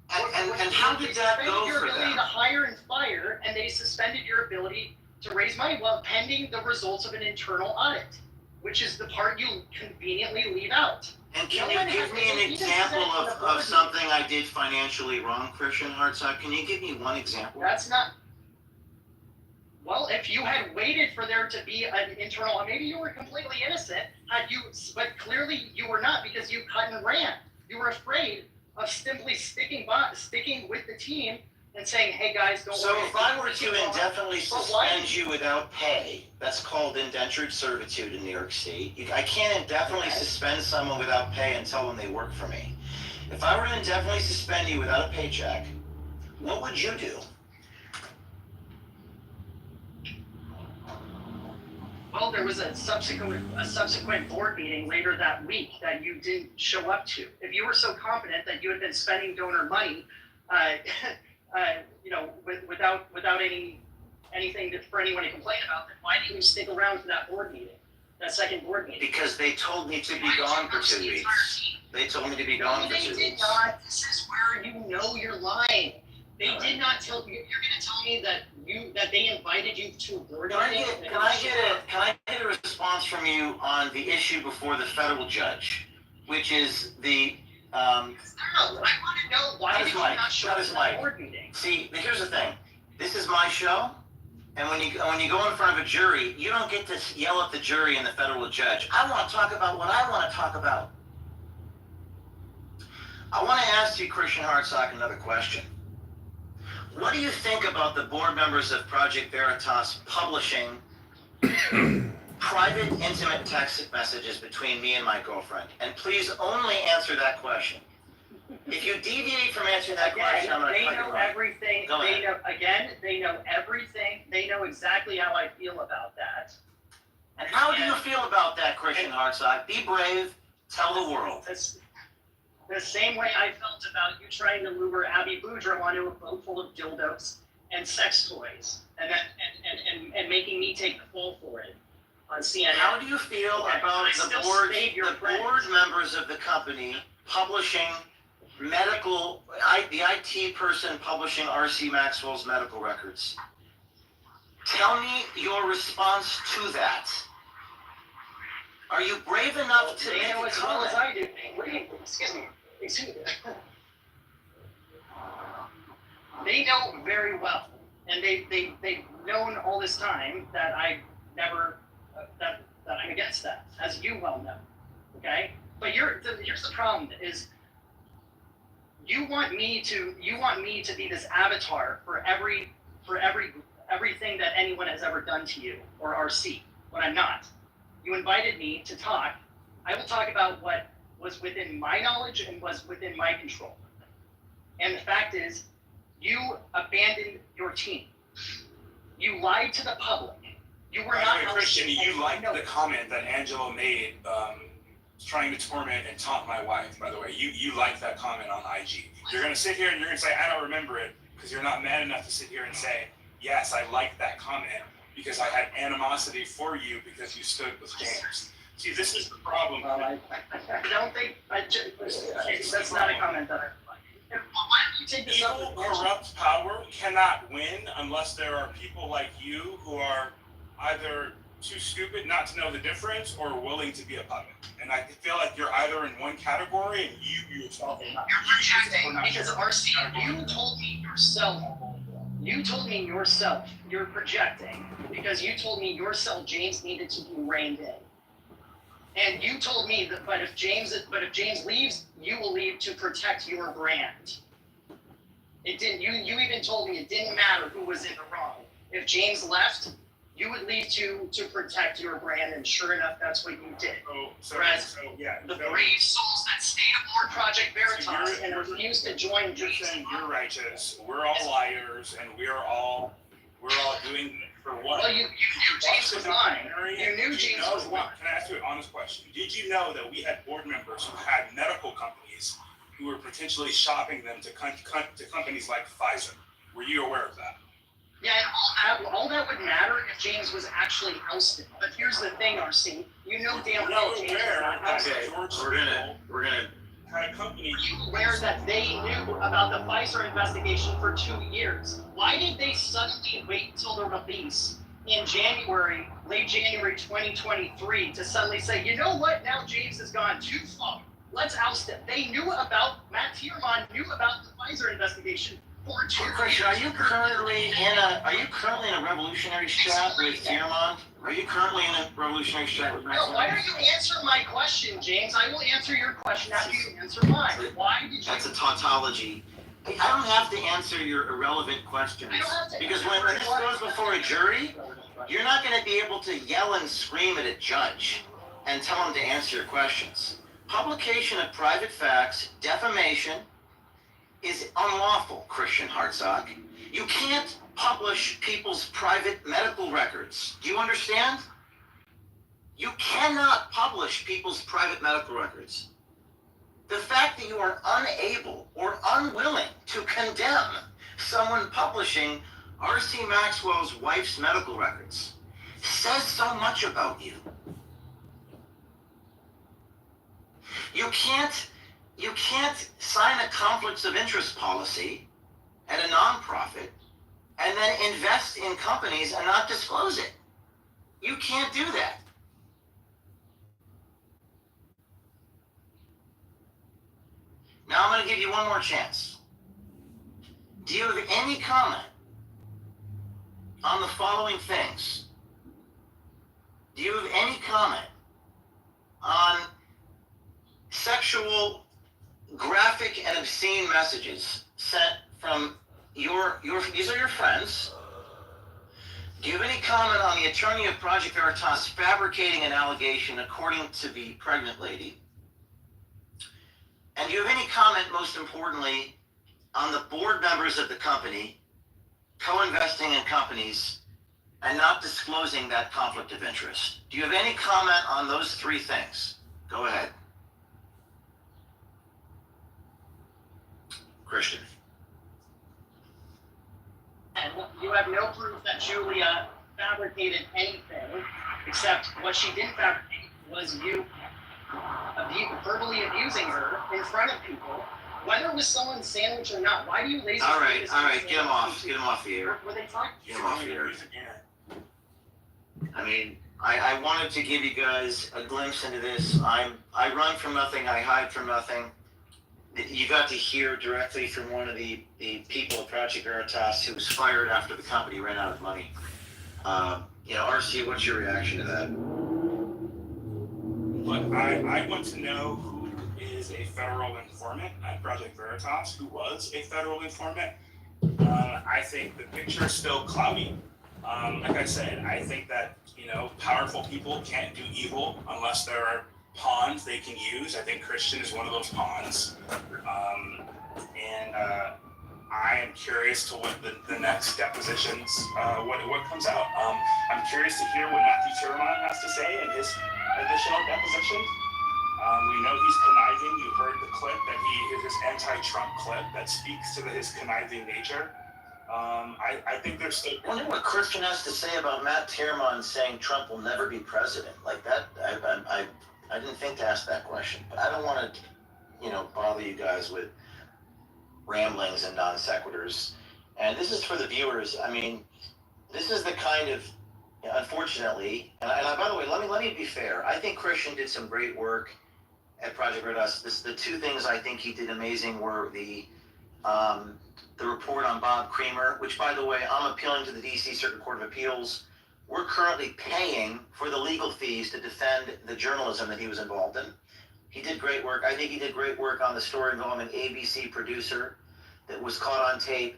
And how did that go for them? They suspended your ability to hire and fire, and they suspended your ability to raise money while pending the results of an internal audit, which is the part you conveniently leave out. And can you give me an example of something I did financially wrong, Christian Hartzog? Can you give me one example? That's not... Well, if you had waited for there to be an internal, maybe you were completely innocent, but clearly you were not, because you cut and ran. You were afraid of simply sticking with the team and saying, hey guys, don't worry. So if I were to indefinitely suspend you without pay, that's called indentured servitude in New York State. I can't indefinitely suspend someone without pay and tell them they work for me. If I were to indefinitely suspend you without a paycheck, what would you do? Well, Well, there was a subsequent board meeting later that week that you didn't show up to. If you were so confident that you had been spending donor money, without anything for anyone to complain about, then why didn't you stick around for that board meeting, that second board meeting? Because they told me to be gone for 2 weeks. They told me to be gone for 2 weeks. They did not. This is where you know you're lying. They did not tell you. You're going to tell me that they invited you to a board meeting? Can I get a response from you on the issue before the federal judge, which is the No, I want to know why did you not show up to the board meeting? See, here's the thing. This is my show, and when you go in front of a jury, you don't get to yell at the jury and the federal judge. I want to talk about what I want to talk about. I want to ask you, Christian Hartsock, another question. What do you think about the board members of Project Veritas publishing private, intimate text messages between me and my girlfriend? And please only answer that question. If you deviate from answering that question, I'm going to They cut you know off. everything. Go They ahead. know everything. They know exactly how I feel about that. And how do you feel about that, Christian Hartsock? Be brave. Tell the world. It's the same way I felt about you trying to lure Abby Boudreaux onto a boat full of dildos and sex toys, and making me take the fall for it on CNN. How do you feel about the board members of the company publishing the IT person publishing R.C. Maxwell's medical records? Tell me your response to that. Are you brave enough to make know a as well as comment? I do. Excuse me. They know very well, and they've known all this time that I never that I'm against that, as you well know. Okay, but here's the problem: is you want me to be this avatar for everything that anyone has ever done to you or RC, when I'm not. You invited me to talk. I will talk about what was within my knowledge and was within my control. And the fact is, you abandoned your team. You lied to the public. You were not Christian, you liked the comment that Angelo made, trying to torment and taunt my wife, by the way. You liked that comment on IG. You're going to sit here and you're going to say, I don't remember it, because you're not mad enough to sit here and say, yes, I liked that comment because I had animosity for you because you stood with James. See, this is the problem. Well, I don't think that's not a comment that I like. Why don't you take this up? Evil, corrupt power cannot win unless there are people like you who are either too stupid not to know the difference or willing to be a puppet. And I feel like you're either in one category and you yourself are not. You're projecting because RC, you told me yourself, you're projecting because you told me yourself James needed to be reined in. And you told me that, but if James leaves, you will leave to protect your brand. It didn't. You even told me it didn't matter who was in the wrong. If James left, you would leave to protect your brand, and sure enough, that's what you did. The brave souls that stayed aboard Project Veritas and refused to join. You're saying you're righteous. We're all liars, and we're all doing it for what? Well, you knew James was lying. You knew James was lying. Can I ask you an honest question? Did you know that we had board members who had medical companies who were potentially shopping them to companies like Pfizer? Were you aware of that? Yeah, and all that would matter if James was actually ousted. But here's the thing, RC. You know damn well James was not ousted. Okay, we're gonna had a company. Were you aware that they knew about the Pfizer investigation for 2 years? Why did they suddenly wait until the release in January, late January 2023, to suddenly say, you know what? Now James has gone too far. Let's oust him. They knew about Matt Tierman knew about the Pfizer investigation for 2 years. Christian, are you currently in a revolutionary chat with Tierman? Are you currently in a revolutionary chat with Maxwell? No, why don't you answer my question, James? I will answer your question after you answer mine. Why did you? That's a tautology. I don't have to answer your irrelevant questions. Because when this goes before a jury, you're not going to be able to yell and scream at a judge and tell him to answer your questions. Publication of private facts, defamation, is unlawful, Christian Hartsock. You can't publish people's private medical records. Do you understand? You cannot publish people's private medical records. The fact that you are unable or unwilling to condemn someone publishing R.C. Maxwell's wife's medical records says so much about you. You can't sign a conflicts of interest policy at a nonprofit and then invest in companies and not disclose it. You can't do that. Now I'm going to give you one more chance. Do you have any comment on the following things? Do you have any comment on sexual, graphic, and obscene messages sent from these are your friends? Do you have any comment on the attorney of Project Veritas fabricating an allegation according to the pregnant lady? And do you have any comment, most importantly, on the board members of the company co-investing in companies and not disclosing that conflict of interest? Do you have any comment on those three things? Go ahead. Christian. And you have no proof that Julia fabricated anything, except what she did fabricate was you verbally abusing her in front of people, whether it was someone's sandwich or not. Why do you laser? All right, get him off the air. Were they talking? Get him off the air. I mean, I wanted to give you guys a glimpse into this. I run from nothing, I hide from nothing. You got to hear directly from one of the people at Project Veritas who was fired after the company ran out of money. RC, what's your reaction to that? Look, I want to know who is a federal informant at Project Veritas, who was a federal informant. I think the picture is still cloudy. Like I said, I think that, powerful people can't do evil unless there are pawns they can use. I think Christian is one of those pawns. I am curious to what the next depositions, what comes out. I'm curious to hear what Matthew Turman has to say in his additional deposition. We know he's conniving. You heard the clip that his anti-Trump clip that speaks to his conniving nature. I think there's still. I wonder what Christian has to say about Matt Tierman saying Trump will never be president. Like that, I didn't think to ask that question, but I don't want to, bother you guys with ramblings and non sequiturs. And this is for the viewers. I mean, this is the kind of, unfortunately, and by the way, let me be fair. I think Christian did some great work at Project Veritas. The two things I think he did amazing were the report on Bob Creamer, which, by the way, I'm appealing to the D.C. Circuit Court of Appeals. We're currently paying for the legal fees to defend the journalism that he was involved in. He did great work. I think he did great work on the story involving an ABC producer that was caught on tape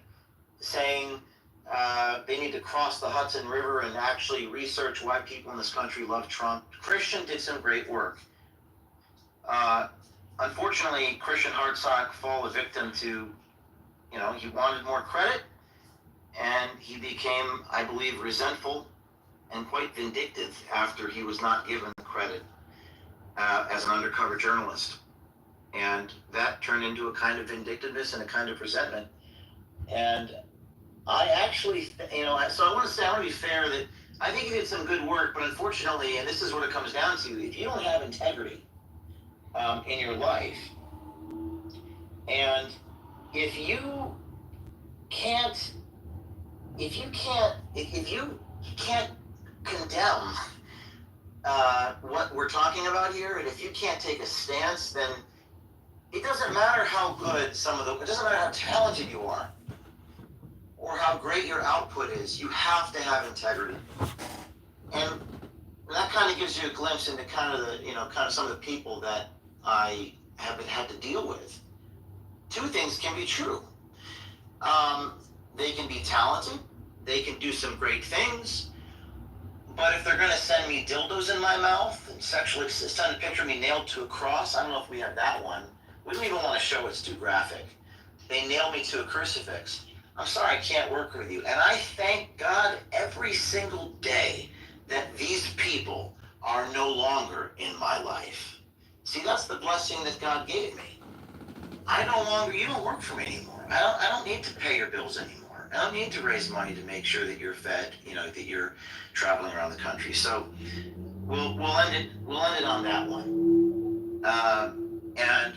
saying they need to cross the Hudson River and actually research why people in this country love Trump. Christian did some great work. Unfortunately, Christian Hartsock fell a victim to, he wanted more credit, and he became, I believe, resentful and quite vindictive after he was not given the credit as an undercover journalist. And that turned into a kind of vindictiveness and a kind of resentment. And I actually, so I want to be fair that I think he did some good work, but unfortunately, and this is what it comes down to, if you don't have integrity in your life, and if you can't condemn what we're talking about here, and if you can't take a stance, then it doesn't matter how good it doesn't matter how talented you are or how great your output is, you have to have integrity. And that kind of gives you a glimpse into kind of some of the people that I have had to deal with. Two things can be true. They can be talented, they can do some great things, but if they're going to send me dildos in my mouth and sexually send a picture of me nailed to a cross, I don't know if we have that one. We don't even want to show it's too graphic. They nail me to a crucifix. I'm sorry, I can't work with you. And I thank God every single day that these people are no longer in my life. See, that's the blessing that God gave me. You don't work for me anymore. I don't need to pay your bills anymore. I don't need to raise money to make sure that you're fed, that you're traveling around the country. So we'll end it on that one. And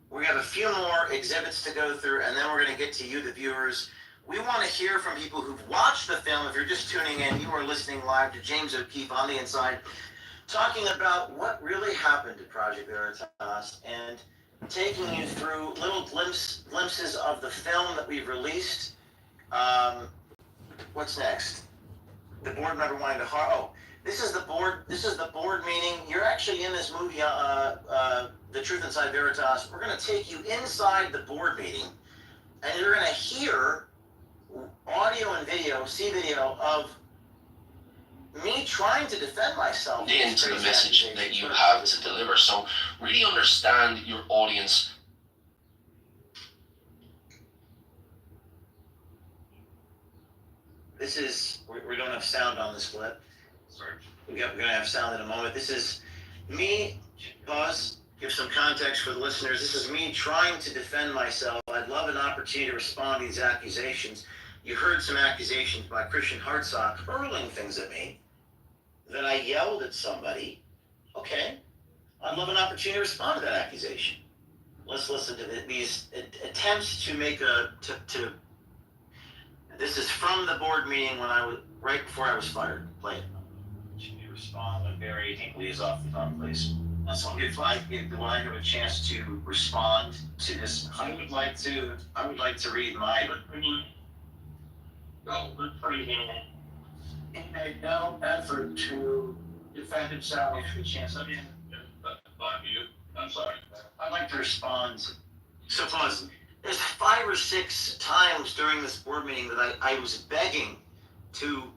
we have a few more exhibits to go through, and then we're going to get to you, the viewers. We want to hear from people who've watched the film. If you're just tuning in, you are listening live to James O'Keefe on the Inside, talking about what really happened to Project Veritas and taking you through little glimpses of the film that we've released. What's next? The board member wanting to this is the board meeting. You're actually in this movie, The Truth Inside Veritas. We're going to take you inside the board meeting, and you're going to hear audio and video, video of me trying to defend myself into the message that you have to deliver. So really understand your audience. This is, we don't have sound on this clip. Sorry. We're going to have sound in a moment. This is me, pause, give some context for the listeners. This is me trying to defend myself. I'd love an opportunity to respond to these accusations. You heard some accusations by Christian Hartsock hurling things at me, that I yelled at somebody. Okay, I'd love an opportunity to respond to that accusation. Let's listen to these attempts to make this is from the board meeting right before I was fired. Play it. Should you respond when Barry Hinckley is off the phone, please? If I have a chance to respond to this, I would like to read my. He made no effort to defend himself. I'm sorry. I'd like to respond. So pause. There's 5 or 6 times during this board meeting that I was begging to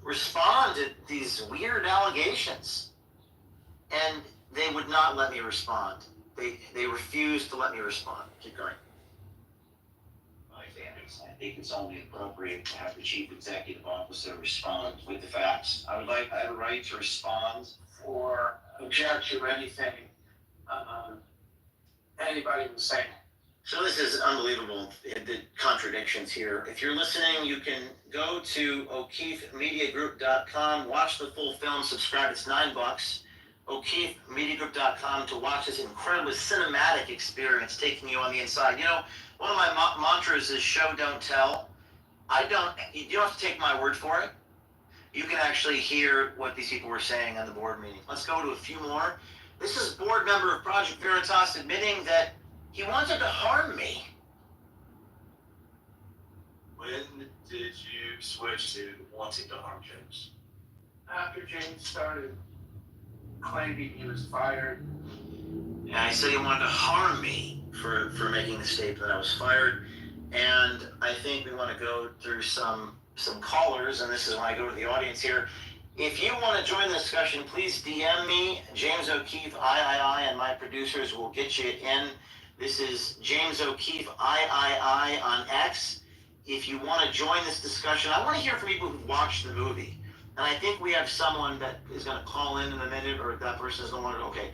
respond to these weird allegations, and they would not let me respond. They refused to let me respond. Keep going. I think it's only appropriate to have the chief executive officer respond with the facts. I have a right to respond or object to anything anybody was saying. So this is unbelievable, the contradictions here. If you're listening, you can go to O'KeefeMediaGroup.com, watch the full film, subscribe. It's $9. O'KeefeMediaGroup.com to watch this incredibly cinematic experience taking you on the inside. One of my mantras is show, don't tell. You don't have to take my word for it. You can actually hear what these people were saying on the board meeting. Let's go to a few more. This is board member of Project Veritas admitting that he wanted to harm me. When did you switch to wanting to harm James? After James started claiming he was fired. Yeah, he said he wanted to harm me for making the statement that I was fired. And I think we want to go through some callers, and this is when I go to the audience here. If you want to join the discussion, please DM me, James O'Keefe, III, and my producers will get you in. This is James O'Keefe, III on X. If you want to join this discussion, I want to hear from people who've watched the movie. And I think we have someone that is going to call in a minute, or if that person is going to want to, okay.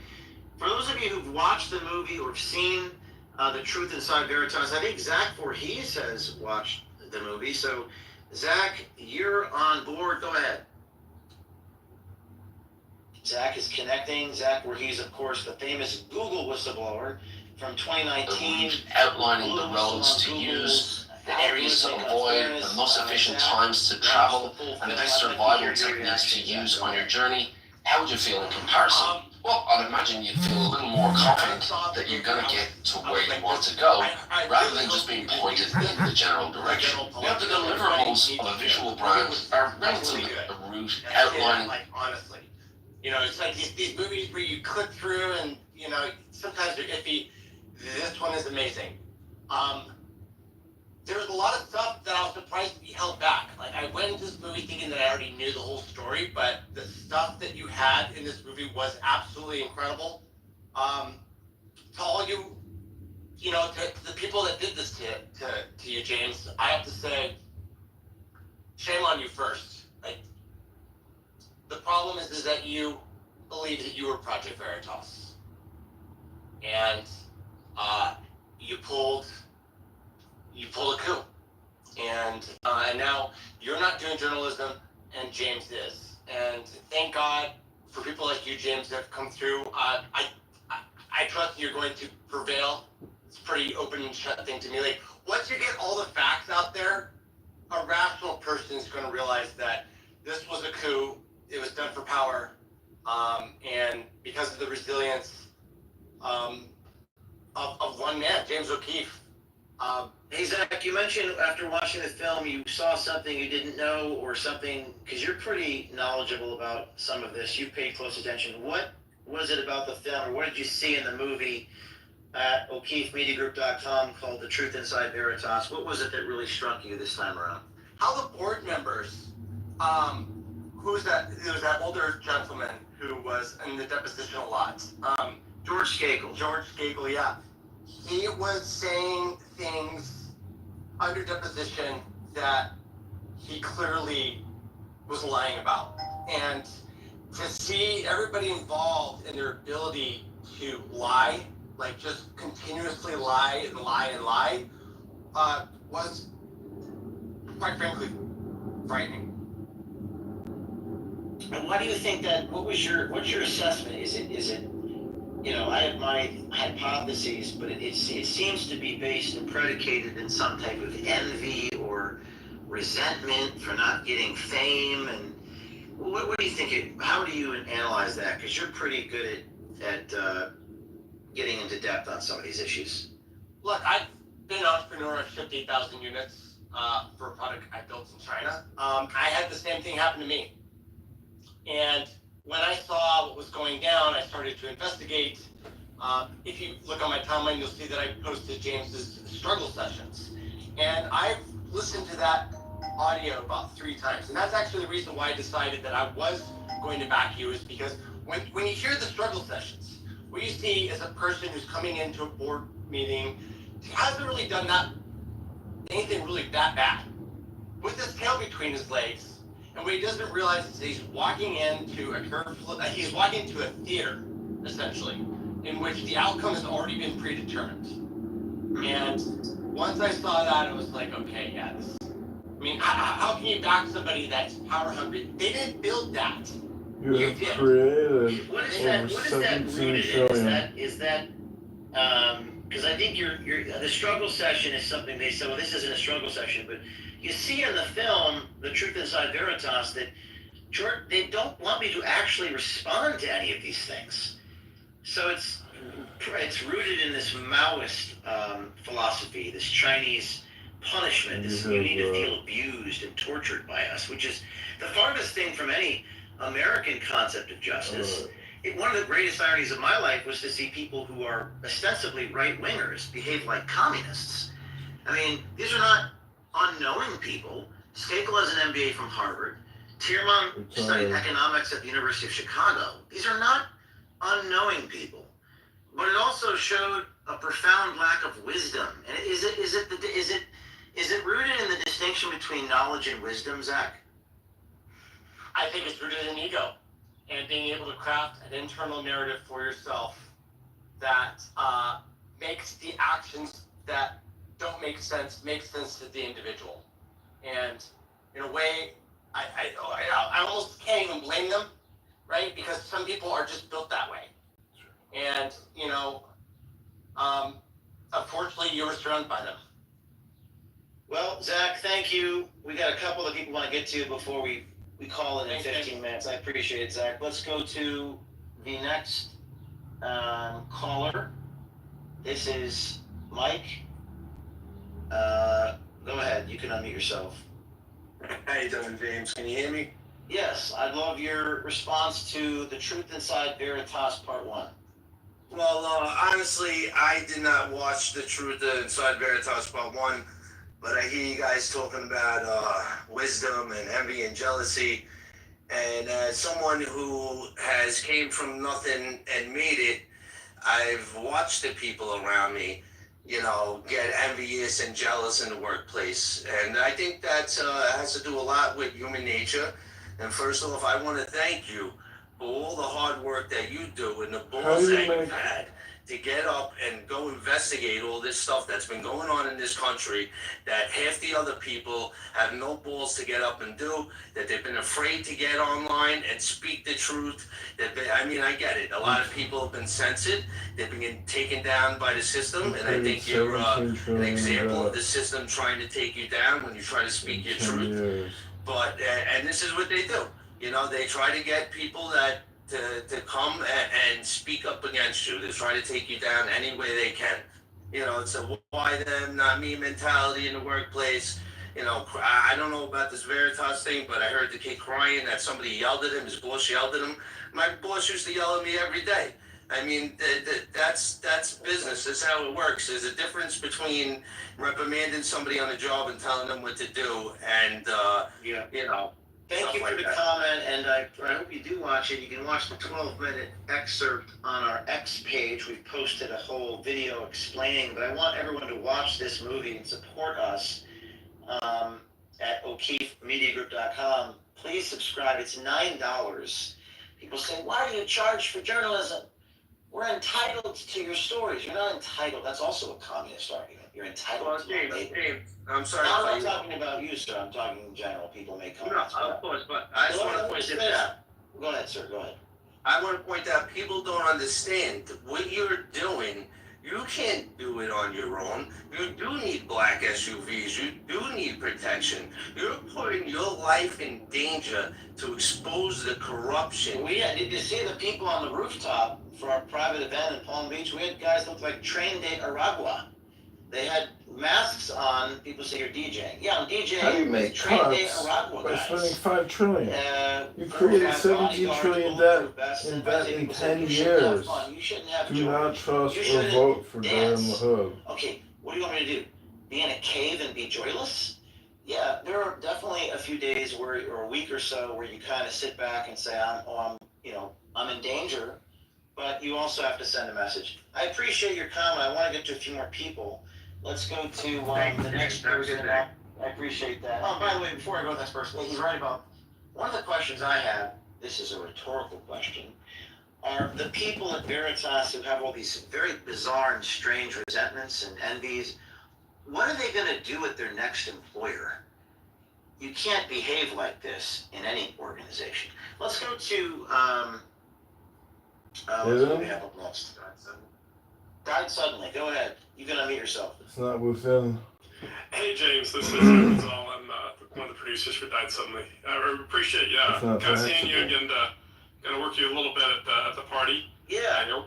For those of you who've watched the movie or have seen The Truth Inside Veritas, I think Zach Voorhees has watched the movie. So, Zach, you're on board. Go ahead. Zach is connecting. Zach Voorhees, of course, the famous Google whistleblower from 2019. Outlining the roads to use, the areas to avoid, the most efficient times to travel, and the best survival techniques to use on your journey. How would you feel in comparison? Well, I'd imagine you'd feel a little more confident that you're going to get to where you want to go, rather than just being pointed in the general direction. Now, the deliverables of a visual brand are relatively route outlining. Honestly, it's like these movies where you click through and, sometimes they're iffy. This one is amazing. There was a lot of stuff that I was surprised to be held back. Like, I went into this movie thinking that I already knew the whole story, but the stuff that you had in this movie was absolutely incredible. To all you, to the people that did this to you, James, I have to say, shame on you first. Like, the problem is is that you believe that you were Project Veritas, and you pulled a coup, and now you're not doing journalism, and James is. And thank God for people like you, James, that have come through. I trust you're going to prevail. It's a pretty open and shut thing to me. Like, once you get all the facts out there, a rational person is going to realize that this was a coup. It was done for power, and because of the resilience of one man, James O'Keefe. Hey, Zach, you mentioned after watching the film you saw something you didn't know or something, because you're pretty knowledgeable about some of this. You paid close attention. What was it about the film, or what did you see in the movie at O'KeefeMediaGroup.com called The Truth Inside Veritas? What was it that really struck you this time around? How the board members, who's that? It was that older gentleman who was in the deposition a lot. George Skakel. George Skakel, yeah. He was saying things under deposition that he clearly was lying about. And to see everybody involved in their ability to lie, like just continuously lie and lie and lie, was quite frankly frightening. And why do you think that? What's your assessment? Is it? You know, I have my hypotheses, but it seems to be based and predicated in some type of envy or resentment for not getting fame. And what do you think? How do you analyze that? Because you're pretty good at getting into depth on some of these issues. Look, I've been an entrepreneur. I've shipped 8,000 units for a product I built in China. I had the same thing happen to me. And when I saw what was going down, I started to investigate. If you look on my timeline, you'll see that I posted James's struggle sessions. And I've listened to that audio about 3 times. And that's actually the reason why I decided that I was going to back you, is because when you hear the struggle sessions, what you see is a person who's coming into a board meeting, hasn't really done anything really that bad, with his tail between his legs. And what he doesn't realize is that he's walking into he's walking into a theater, essentially, in which the outcome has already been predetermined. And once I saw that, I was like, okay, yeah, how can you back somebody that's power hungry? They didn't build that. You have created What is over that 17 rooted trillion. in? Is that because I think the struggle session is something they said, well, this isn't a struggle session, but you see in the film, The Truth Inside Veritas, that they don't want me to actually respond to any of these things. So it's rooted in this Maoist philosophy, this Chinese punishment, this you need to feel abused and tortured by us, which is the farthest thing from any American concept of justice. One of the greatest ironies of my life was to see people who are ostensibly right-wingers behave like communists. I mean, these are not unknowing people. Skakel has an MBA from Harvard. Tierman studied economics at the University of Chicago. These are not unknowing people. But it also showed a profound lack of wisdom. And is it rooted in the distinction between knowledge and wisdom, Zach? I think it's rooted in ego and being able to craft an internal narrative for yourself that makes the actions that don't make sense to the individual. And in a way, I almost can't even blame them, right? Because some people are just built that way. And, unfortunately, you were surrounded by them. Well, Zach, thank you. We got a couple of people want to get to before we call it in 15 minutes. I appreciate it, Zach. Let's go to the next caller. This is Mike. Go ahead. You can unmute yourself. How you doing, James? Can you hear me? Yes, I'd love your response to The Truth Inside Veritas Part 1. Well, honestly, I did not watch The Truth Inside Veritas Part 1, but I hear you guys talking about wisdom and envy and jealousy. And as someone who has came from nothing and made it, I've watched the people around me, get envious and jealous in the workplace. And I think that has to do a lot with human nature. And first off, I want to thank you for all the hard work that you do and the How balls do you that you've make- had to get up and go investigate all this stuff that's been going on in this country that half the other people have no balls to get up and do, that they've been afraid to get online and speak the truth. I mean, I get it. A lot of people have been censored. They've been taken down by the system, and I think you're an example of the system trying to take you down when you try to speak your truth. But and this is what they do. You know, they try to get people that to come and speak up against you. They try to take you down any way they can. You know, it's a why them, not me mentality in the workplace. You know, I don't know about this Veritas thing, but I heard the kid crying that somebody yelled at him. His boss yelled at him. My boss used to yell at me every day. I mean, that's business. That's how it works. There's a difference between reprimanding somebody on the job and telling them what to do, and you know. Thank you for the comment, and I hope you do watch it. You can watch the 12-minute excerpt on our X page. We've posted a whole video explaining, but I want everyone to watch this movie and support us at O'KeefeMediaGroup.com. Please subscribe. It's $9. People say, why do you charge for journalism? We're entitled to your stories. You're not entitled. That's also a communist argument. You're entitled to your labor. Dave, I'm sorry. I'm not talking about you, sir. I'm talking in general. People make comments. No, of course, but I just want to point this out. Go ahead, sir. Go ahead. I want to point out people don't understand what you're doing. You can't do it on your own. You do need black SUVs. You do need protection. You're putting your life in danger to expose the corruption. Did you see the people on the rooftop for our private event in Palm Beach? We had guys look like Train Day Aragua. They had masks on. People say you're DJing. Yeah, I'm DJing. How do you make Train Day cuts Aragua by guys. spending $5 trillion? You created $17 trillion in debt in 10 years. Do not trust or vote for Dan LaHood. Okay, what do you want me to do? Be in a cave and be joyless? Yeah, there are definitely a few days or a week or so where you kind of sit back and say, I'm in danger, but you also have to send a message. I appreciate your comment. I want to get to a few more people. Let's go to the next person. I appreciate that. Oh, by the way, before I go to the next person, he's right about one of the questions I have. This is a rhetorical question. Are the people at Veritas who have all these very bizarre and strange resentments and envies, what are they going to do with their next employer? You can't behave like this in any organization. Let's go to, what do we have up next? Died suddenly. Go ahead. You can unmute yourself. It's not within. Hey James, this is Rizal. I'm one of the producers for Died Suddenly. I appreciate kind of seeing you again to work you a little bit at the party. Yeah.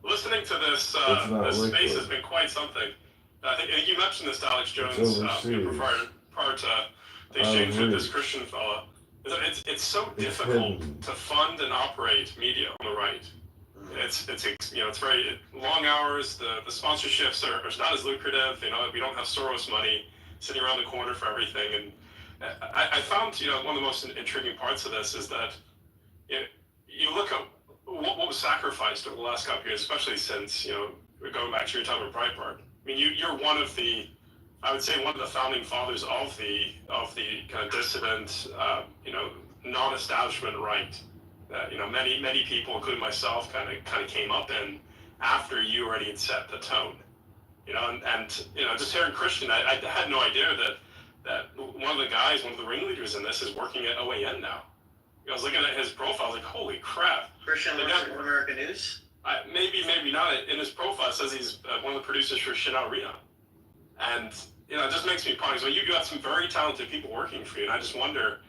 Listening to this space has been quite something. I think you mentioned this to Alex Jones prior to the exchange with this Christian fella. It's so difficult to fund and operate media on the right. It's very long hours. The sponsorships are not as lucrative. We don't have Soros money sitting around the corner for everything. And I found one of the most intriguing parts of this is that you look at what was sacrificed over the last couple of years, especially since we're going back to your time with Breitbart. I mean, you're one of the founding fathers of the kind of dissident, non-establishment right. Many people, including myself, kind of came up in after you already had set the tone. Just hearing Christian, I had no idea that one of the ringleaders in this is working at OAN now. I was looking at his profile, I was like, holy crap. Christian works at American News? Maybe not. In his profile, it says he's one of the producers for Chanel Arena. And, it just makes me ponder. So you got some very talented people working for you, and I just wonder,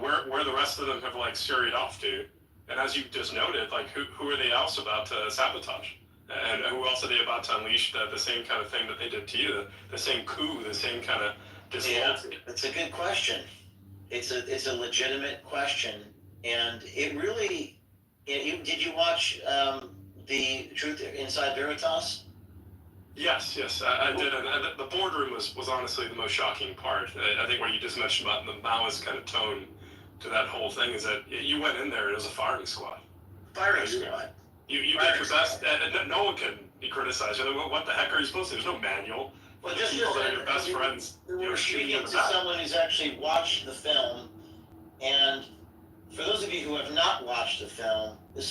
where the rest of them have, scurried off to. And as you just noted, who are they else about to sabotage? And who else are they about to unleash the same kind of thing that they did to you, the same coup, the same kind of disloyalty? Yeah, it's a good question. It's a legitimate question, and it really. Did you watch the Truth Inside Veritas? Yes, I did. And the boardroom was honestly the most shocking part. I think what you just mentioned about the Maoist kind of tone to that whole thing is that you went in there and it was a firing squad. Firing squad. You did your best, and no one can be criticized. What the heck are you supposed to do? There's no manual. Well, just people that are your best friends. We're speaking to someone who's actually watched the film, and for those of you who have not watched the film, this